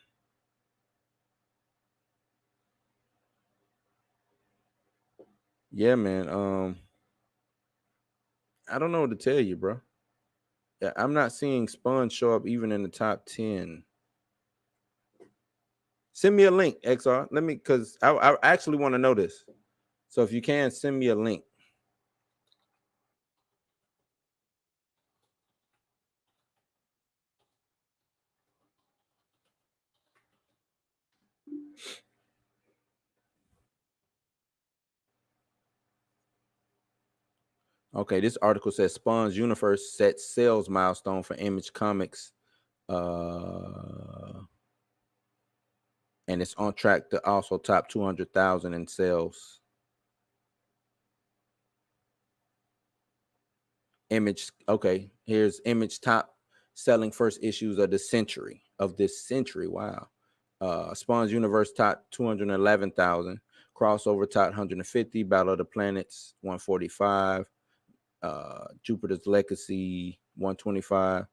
Yeah, man. I don't know what to tell you, bro. Yeah, I'm not seeing Spawn show up even in the top 10. Send me a link, XR. Because I actually want to know this. So if you can, send me a link. Okay, this article says Spawn's universe sets sales milestone for Image Comics. And it's on track to also top 200,000 in sales. Image, okay, here's Image top selling first issues of this century. Wow. Spawn's universe top 211,000. Crossover top 150. Battle of the Planets 145. Jupiter's Legacy 125.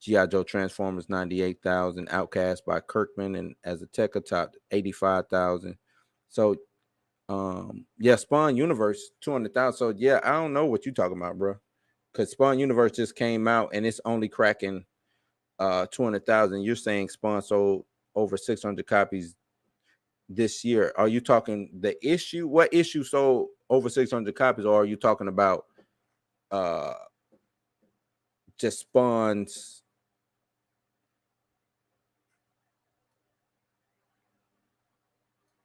G.I. Joe Transformers 98,000. Outcast by Kirkman and Azteca top 85,000. So yeah, Spawn Universe 200,000. So yeah, I don't know what you're talking about, bro. Because Spawn Universe just came out and it's only cracking 200,000. You're saying Spawn sold over 600 copies this year. Are you talking the issue? What issue sold over 600 copies, or are you talking about just Spawn's?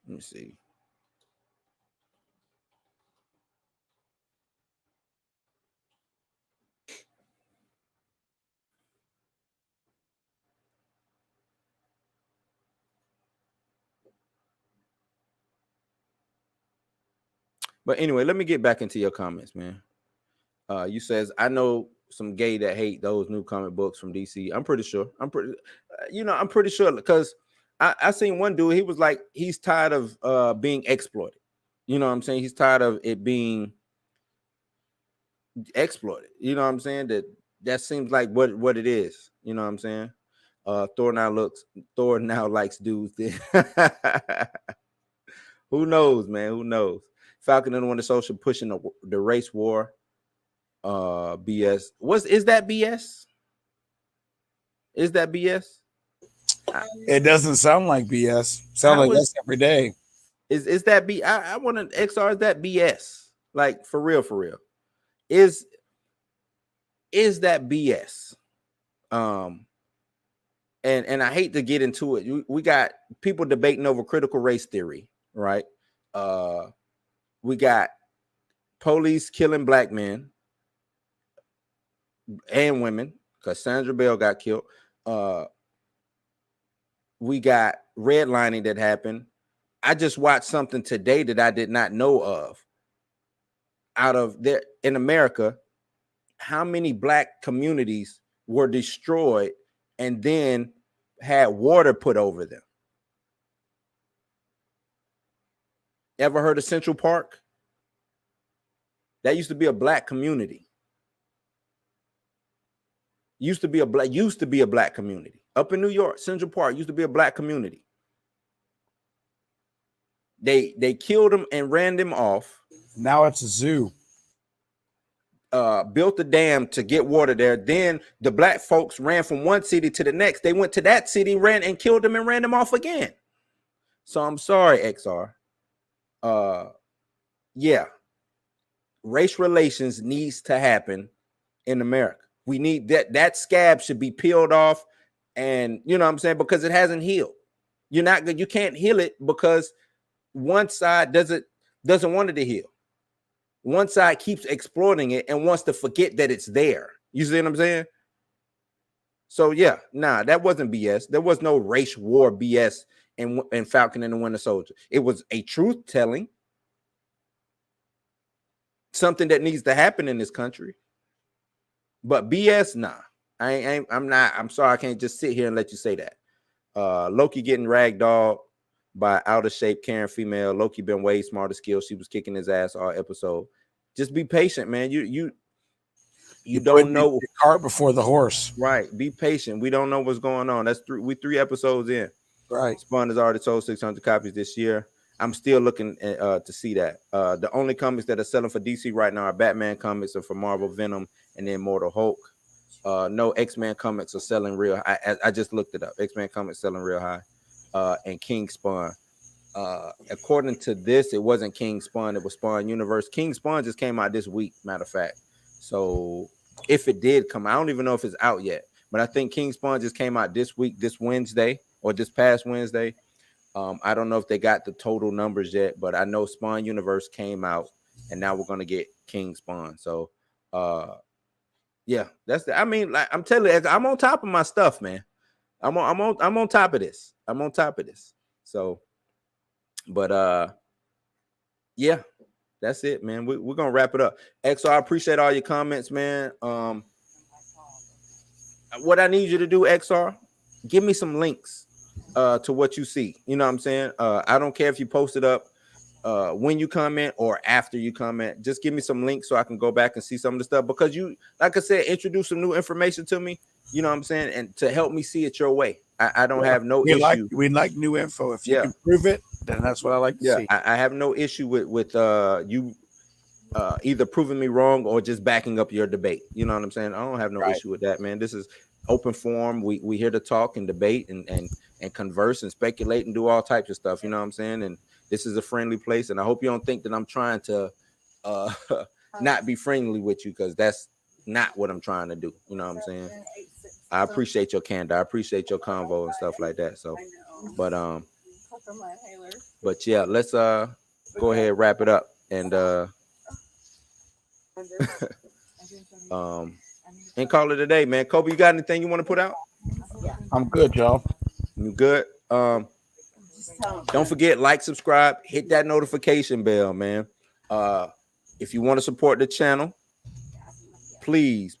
Let me see. But anyway, let me get back into your comments, man. You says I know some gay that hate those new comic books from DC. I'm pretty sure. I'm pretty sure because I seen one dude. He was like, he's tired of being exploited. You know what I'm saying? He's tired of it being exploited. You know what I'm saying? That seems like what it is. You know what I'm saying? Thor now likes dudes. Who knows, man? Who knows? Falcon and the Winter Soldier pushing the race war. BS. Is that BS? Is that BS? It doesn't sound like BS. Sound like that's every day. Is that B? I want to XR. Is that BS? Like for real, for real. Is that BS? And I hate to get into it. We got people debating over critical race theory, right? We got police killing black men and women because Sandra Bell got killed. We got redlining that happened. I just watched something today that I did not know of. Out of there in America, how many black communities were destroyed and then had water put over them? Ever heard of Central Park? That used to be a black community. Used to be a black community. Up in New York, Central Park used to be a black community. They killed them and ran them off. Now it's a zoo. Built a dam to get water there. Then the black folks ran from one city to the next. They went to that city, ran and killed them and ran them off again. So I'm sorry, XR. Yeah. Race relations needs to happen in America. We need that scab should be peeled off, and you know what I'm saying, because it hasn't healed. You can't heal it because one side doesn't want it to heal. One side keeps exploiting it and wants to forget that it's there. You see what I'm saying? So yeah, that wasn't BS. There was no race war BS in Falcon and the Winter Soldier. It was a truth telling. Something that needs to happen in this country. But BS, nah. I'm sorry, I can't just sit here and let you say that. Loki getting ragdolled by out of shape Karen female. Loki been way smarter skills. She was kicking his ass all episode. Just be patient, man. You don't know the cart before the horse. Right. Be patient. We don't know what's going on. That's three episodes in. Right. Spawn has already sold 600 copies this year. I'm still looking to see that. The only comics that are selling for DC right now are Batman comics, and for Marvel, Venom, and then Immortal Hulk. No, X-Men comics are selling real high. I just looked it up. X-Men comics selling real high. And King Spawn. According to this, it wasn't King Spawn. It was Spawn Universe. King Spawn just came out this week, matter of fact. So if it did come, I don't even know if it's out yet. But I think King Spawn just came out this week, this Wednesday, or this past Wednesday. I don't know if they got the total numbers yet, but I know Spawn Universe came out, and now we're gonna get King Spawn. So, yeah, like I'm telling you, I'm on top of my stuff, man. I'm on top of this. I'm on top of this. So, but yeah, that's it, man. We're gonna wrap it up. XR, I appreciate all your comments, man. What I need you to do, XR, give me some links to what you see. You know what I'm saying? I don't care if you post it up when you comment or after you comment. Just give me some links so I can go back and see some of the stuff, because you, like I said, introduce some new information to me. You know what I'm saying? And to help me see it your way. I don't have no issue. We like new info. If you can prove it, then that's what I like to see. I have no issue with you either proving me wrong or just backing up your debate. You know what I'm saying? I don't have no issue with that, man. This is open forum. We here to talk and debate and converse and speculate and do all types of stuff. You know what I'm saying? And this is a friendly place. And I hope you don't think that I'm trying to not be friendly with you, because that's not what I'm trying to do. You know what I'm saying? I appreciate your candor. I appreciate your convo and stuff like that. So, but yeah, let's go ahead and wrap it up and and call it a day, man. Kobe, you got anything you want to put out? I'm good, y'all. You good? Don't forget, like, subscribe, hit that notification bell, man. If you want to support the channel, please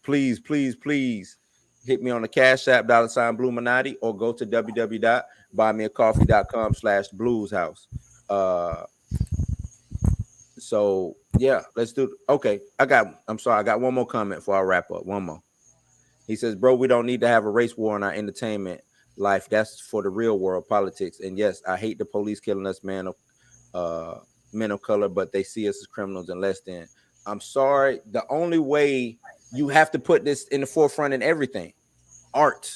hit me on the Cash App, $Blueminati, or go to www.buymeacoffee.com/blueshouse. So yeah, let's do it. Okay, I got one more comment before I wrap up. One more. He says, bro, we don't need to have a race war in our entertainment life. That's for the real world, politics. And yes, I hate the police killing us, man. men of color, but they see us as criminals and less than. I'm sorry. The only way you have to put this in the forefront in everything, art.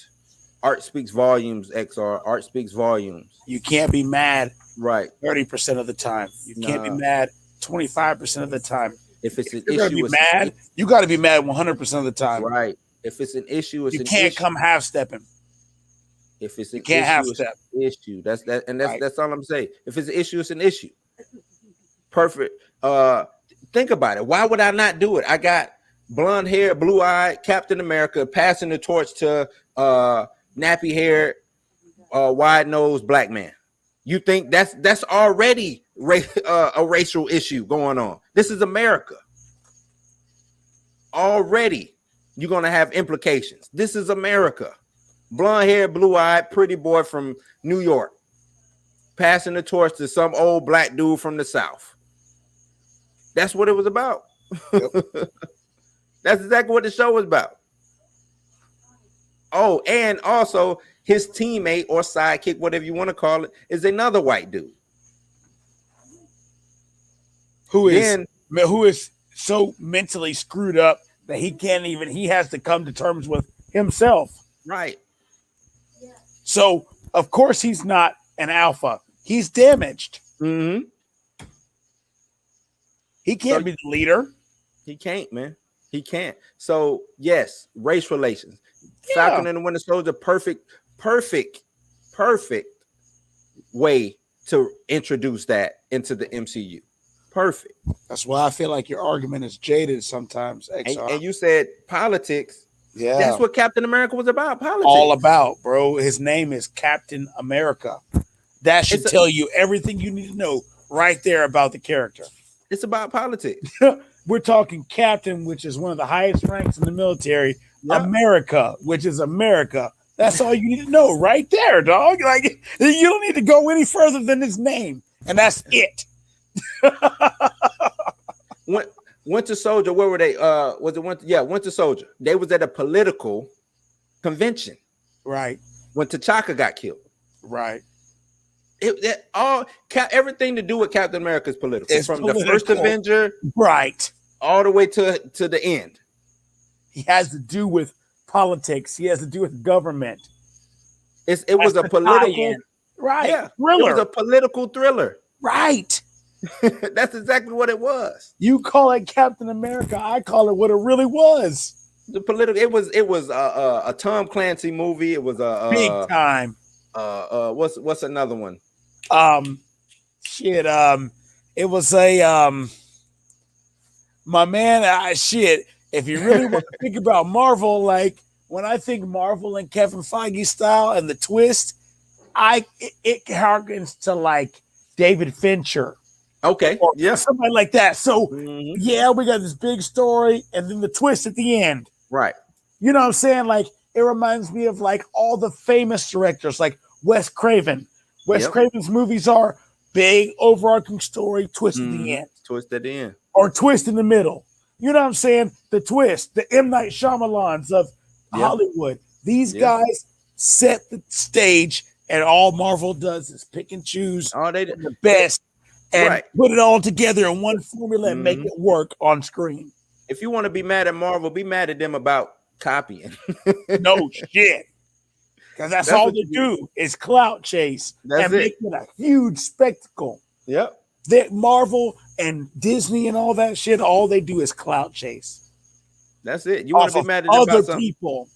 Art speaks volumes, XR. Art speaks volumes. You can't be mad Right. 30% of the time. You can't be mad 25% of the time. If it's an You're issue, be mad. You got to be mad 100% of the time. Right. If it's an issue, it's you an can't issue. come half stepping. If it's an can't issue, half it's step. an issue. That's that, and that's Right. that's all I'm saying. If it's an issue, it's an issue. Perfect. Think about it. Why would I not do it? I got blonde hair, blue eyed Captain America passing the torch to nappy haired, wide nosed black man. You think that's already a racial issue going on? This is America. Already, you're gonna have implications. This is America. Blonde hair, blue eyed, pretty boy from New York, passing the torch to some old black dude from the South. That's what it was about. Yep. That's exactly what the show was about. Oh, and also his teammate or sidekick, whatever you want to call it, is another white dude. Who is so mentally screwed up that he has to come to terms with himself. Right. So, of course, he's not an alpha. He's damaged. Mm-hmm. He can't be the leader. He can't, man. He can't. So, yes, race relations. Yeah. Falcon and the Winter Soldier, perfect way to introduce that into the MCU. Perfect. That's why I feel like your argument is jaded sometimes, XR. And you said politics. Yeah. That's what Captain America was about. Politics. All about, bro. His name is Captain America. That should tell you everything you need to know right there about the character. It's about politics. We're talking Captain, which is one of the highest ranks in the military. Yep. America, which is America. That's all you need to know right there, dog. Like, you don't need to go any further than his name. And that's it. Winter Soldier, where were they? Was it Winter Soldier? They was at a political convention. Right. When T'Chaka got killed. Right. Everything to do with Captain America is political. It's from political. The first Avenger, right, all the way to the end. He has to do with politics. He has to do with government. It was a political, right? Yeah, thriller. It was a political thriller, right? That's exactly what it was. You call it Captain America. I call it what it really was. The political. It was a Tom Clancy movie. It was a big time. What's another one? It was a my man. If you really want to think about Marvel, like when I think Marvel and Kevin Feige style and the twist, it harkens to like David Fincher. Okay. Or yeah. somebody like that. So yeah, we got this big story and then the twist at the end. Right. You know what I'm saying? Like it reminds me of like all the famous directors like Wes Craven. Wes Craven's movies are big overarching story, twist at the end. Twist at the end. Or twist in the middle. You know what I'm saying? The twist, the M. Night Shyamalans of Hollywood. These guys set the stage, and all Marvel does is pick and choose the best and put it all together in one formula and make it work on screen. If you want to be mad at Marvel, be mad at them about copying. No shit. Because that's all they do is clout chase and make it a huge spectacle. Yep. That Marvel and Disney and all that shit, all they do is clout chase. That's it. You want to be mad at them other about people.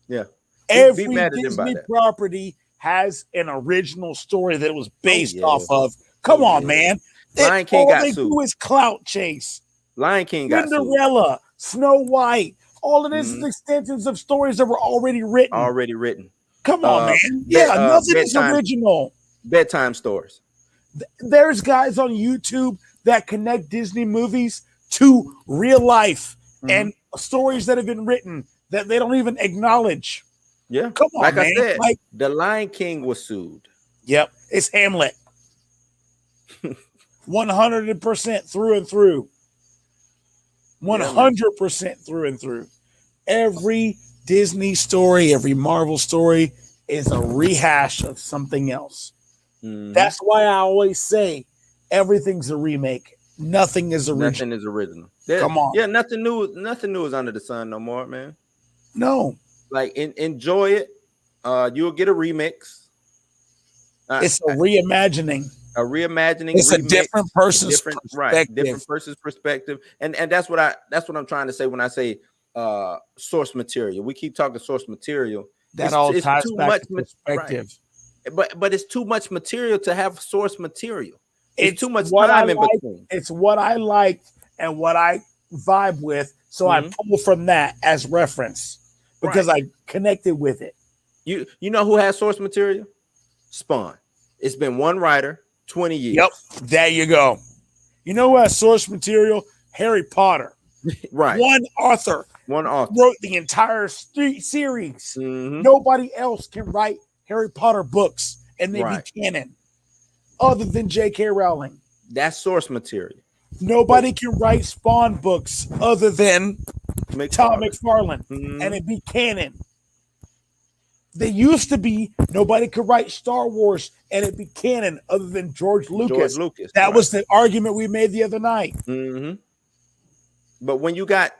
Yeah. Every Disney property has an original story that it was based off of. Come on, man. Lion King got sued. All they do is clout chase. Lion King got sued. Cinderella, Snow White. All of this is extensions of stories that were already written. Come on, man. Yeah, nothing is original. Bedtime stories. There's guys on YouTube that connect Disney movies to real life and stories that have been written that they don't even acknowledge. Yeah. Come on, like man. I said, the Lion King was sued. Yep. It's Hamlet. 100% through and through. 100% through and through. Every Disney story, every Marvel story is a rehash of something else. That's why I always say everything's a remake. Nothing is original. Nothing is original. Come on. Yeah, nothing new. Nothing new is under the sun no more, man. No. Like enjoy it. You'll get a remix. It's a reimagining. A reimagining. It's remix, a different person's perspective. Right, different person's perspective. And that's what I'm trying to say when I say source material. We keep talking source material. That all ties too back much to perspective. Right. But it's too much material to have source material. It's too much what time I in like, between. It's what I liked and what I vibe with. So I pull from that as reference because I connected with it. You know who has source material? Spawn. It's been one writer, 20 years. Yep. There you go. You know who has source material? Harry Potter. Right. One author wrote the entire series. Mm-hmm. Nobody else can write Harry Potter books and they be canon other than J.K. Rowling. That's source material. Nobody can write Spawn books other than Todd McFarlane and it be canon. They used to be nobody could write Star Wars and it be canon other than George Lucas. That was the argument we made the other night. Mm-hmm. But when you got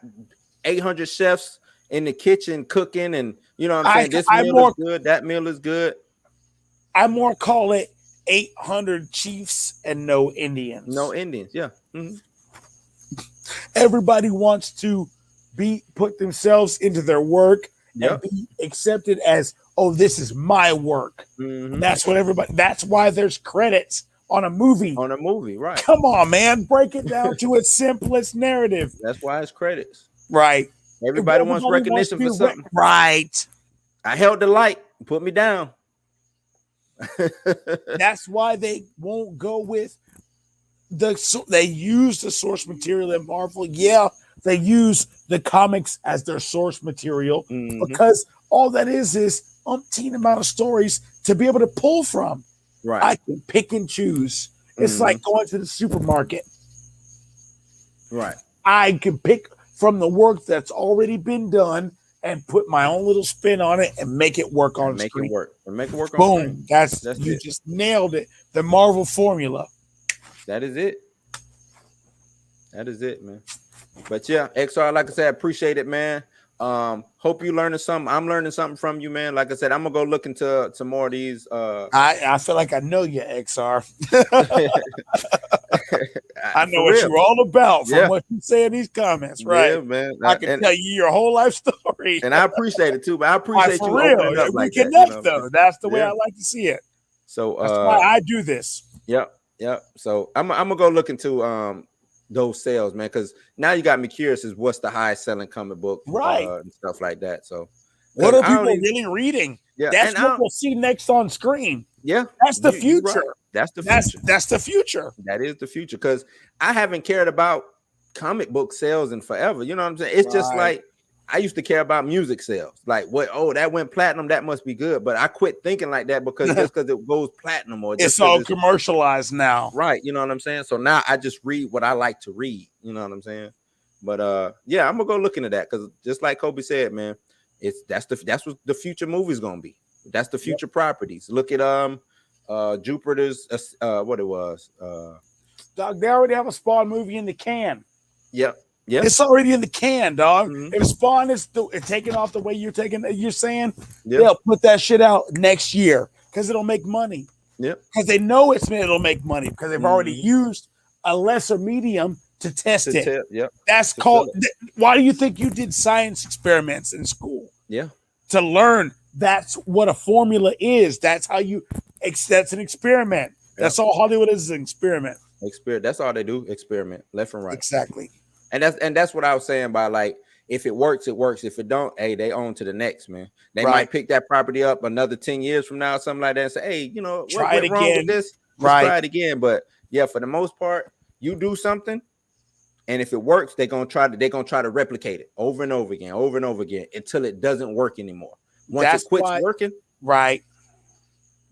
800 chefs in the kitchen cooking, and you know what I'm saying, this meal is good, that meal is good. I more call it 800 chiefs and no Indians. No Indians, yeah. Mm-hmm. Everybody wants to put themselves into their work and be accepted as, oh, this is my work. Mm-hmm. That's why there's credits on a movie. On a movie, right. Come on, man. Break it down to its simplest narrative. That's why it's credits. Right. Everybody wants recognition for something. Right. I held the light. Put me down. That's why they won't go with they use the source material in Marvel. Yeah, they use the comics as their source material because all that is umpteen amount of stories to be able to pull from. Right. I can pick and choose. It's like going to the supermarket. Right. I can pick from the work that's already been done and put my own little spin on it and make it work on screen. Make it work. Boom. That's you it. Just nailed it. The Marvel formula. That is it. That is it, man. But yeah, XR, like I said, appreciate it, man. Hope you learning something. I'm learning something from you, man. Like I said, I'm gonna go look into more of these. I feel like I know you, XR. I know what you're all about from what you say in these comments, right? Yeah, man. I can tell you your whole life story, and I appreciate it too. But I appreciate you opening up like that. You know? Though. That's the way I like to see it. So that's why I do this. Yep. So I'm gonna go look into those sales, man, because now you got me curious as what's the highest selling comic book, right, and stuff like that. So what are people really reading? Yeah, that's what we'll see next on screen. Yeah, that's the future. Right. That's the future. That's the future. That is the future, because I haven't cared about comic book sales in forever. You know what I'm saying? It's just like I used to care about music sales. Like, what? Oh, that went platinum. That must be good. But I quit thinking like that because it goes platinum, or it's all commercialized now, right? You know what I'm saying? So now I just read what I like to read. You know what I'm saying? But yeah, I'm gonna go look into that because just like Kobe said, man, that's what the future movie's gonna be. That's the future properties. Look at Jupiter's what it was. Dog, they already have a Spawn movie in the can. Yep. Yeah, it's already in the can, dog. If Spawn is taking off the way you're saying, they'll put that shit out next year because it'll make money. Yeah, because they know it'll make money because they've already used a lesser medium to test it. That's called. Why do you think you did science experiments in school? Yeah, to learn that's what a formula is. That's how you. That's an experiment. That's all Hollywood is an experiment. That's all they do. Experiment left and right. Exactly. And that's what I was saying by like, if it works, it works. If it don't, hey, they on to the next, man. They might pick that property up another 10 years from now, something like that, and say, hey, you know, what went wrong with this? Let's try it again. But yeah, for the most part, you do something, and if it works, they're gonna try to replicate it over and over again until it doesn't work anymore. Once it quits working,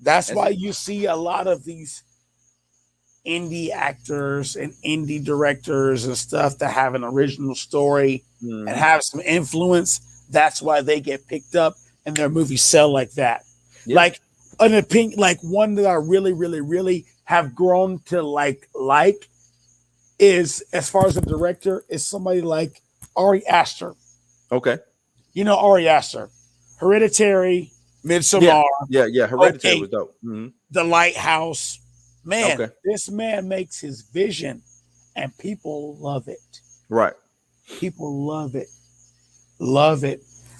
that's why you see a lot of these indie actors and indie directors and stuff that have an original story and have some influence. That's why they get picked up and their movies sell like that. Like an opinion, like one that I really, really, really have grown to like is, as far as a director, is somebody like Ari Aster. Okay. You know Ari Aster, Hereditary, Midsommar, Yeah. Hereditary okay, was dope. Mhm. The Lighthouse. Man, Okay. this man makes his vision, and people love it. Right. People love it,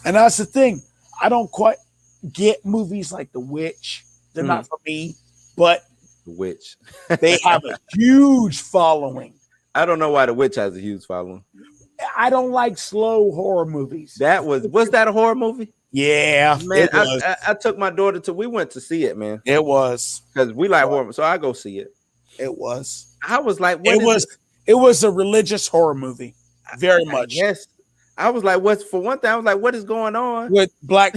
and that's the thing. I don't quite get movies like The Witch. They're not for me, but The Witch. they have a huge following. I don't know why The Witch has a huge following. I don't like slow horror movies. Was that a horror movie? Yeah, Man, it was. I took my daughter we went to see it, man, It was. because we like horror, so I go see it. It was. I was like, It was a religious horror movie, very much. Yes, I was like, for one thing, I was like, what is going on with Black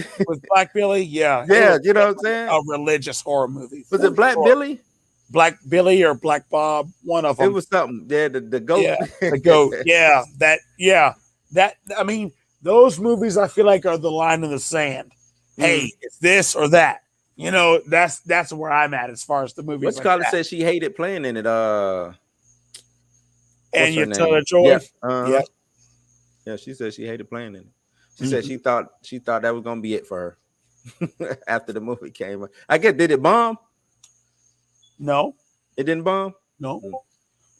Billy? Yeah, Yeah, you know what I'm saying? A religious horror movie. Was it Black Billy? Black Billy or Black Bob? One of them. It was something. Yeah, the goat. Yeah, the goat. Yeah, that. I mean, those movies I feel like are the line in the sand. Hey, it's this or that. You know, that's where I'm at as far as the movies. What's like Scarlett that. said she hated playing in it. Anya Taylor-Joy. Yeah, she said she hated playing in it. She said she thought that was gonna be it for her after the movie came out. I guess, did it bomb? No, it didn't bomb. No,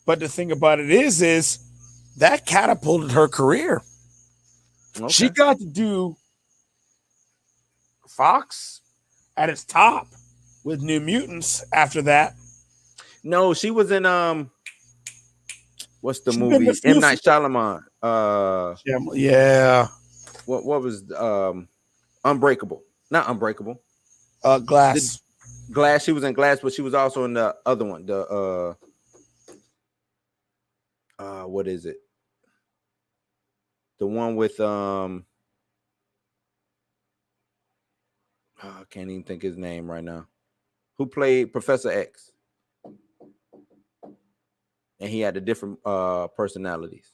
but the thing about it is that catapulted her career. Okay. She got to do Fox at its top with New Mutants. After that, no, she was in what's the movie? M. Night Shyamalan. Yeah. What was Unbreakable? Not Unbreakable. Glass. Glass. She was in Glass, but she was also in the other one. The what is it? The one with I can't even think his name right now. Who played Professor X? And he had the different personalities.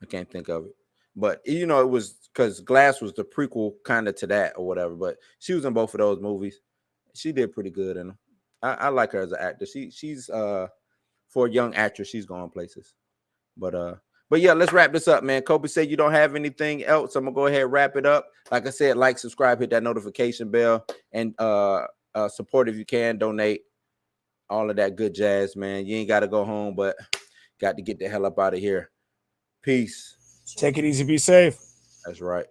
I can't think of it. But you know, it was because Glass was the prequel kind of to that or whatever. But she was in both of those movies. She did pretty good in them. I like her as an actor. She's for a young actress, she's going places. But yeah, let's wrap this up, man. Kobe said you don't have anything else. I'm gonna go ahead and wrap it up. Like I said, like, subscribe, hit that notification bell, and support if you can, donate, all of that good jazz, man. You ain't got to go home, but got to get the hell up out of here. Peace. Take it easy. Be safe. That's right.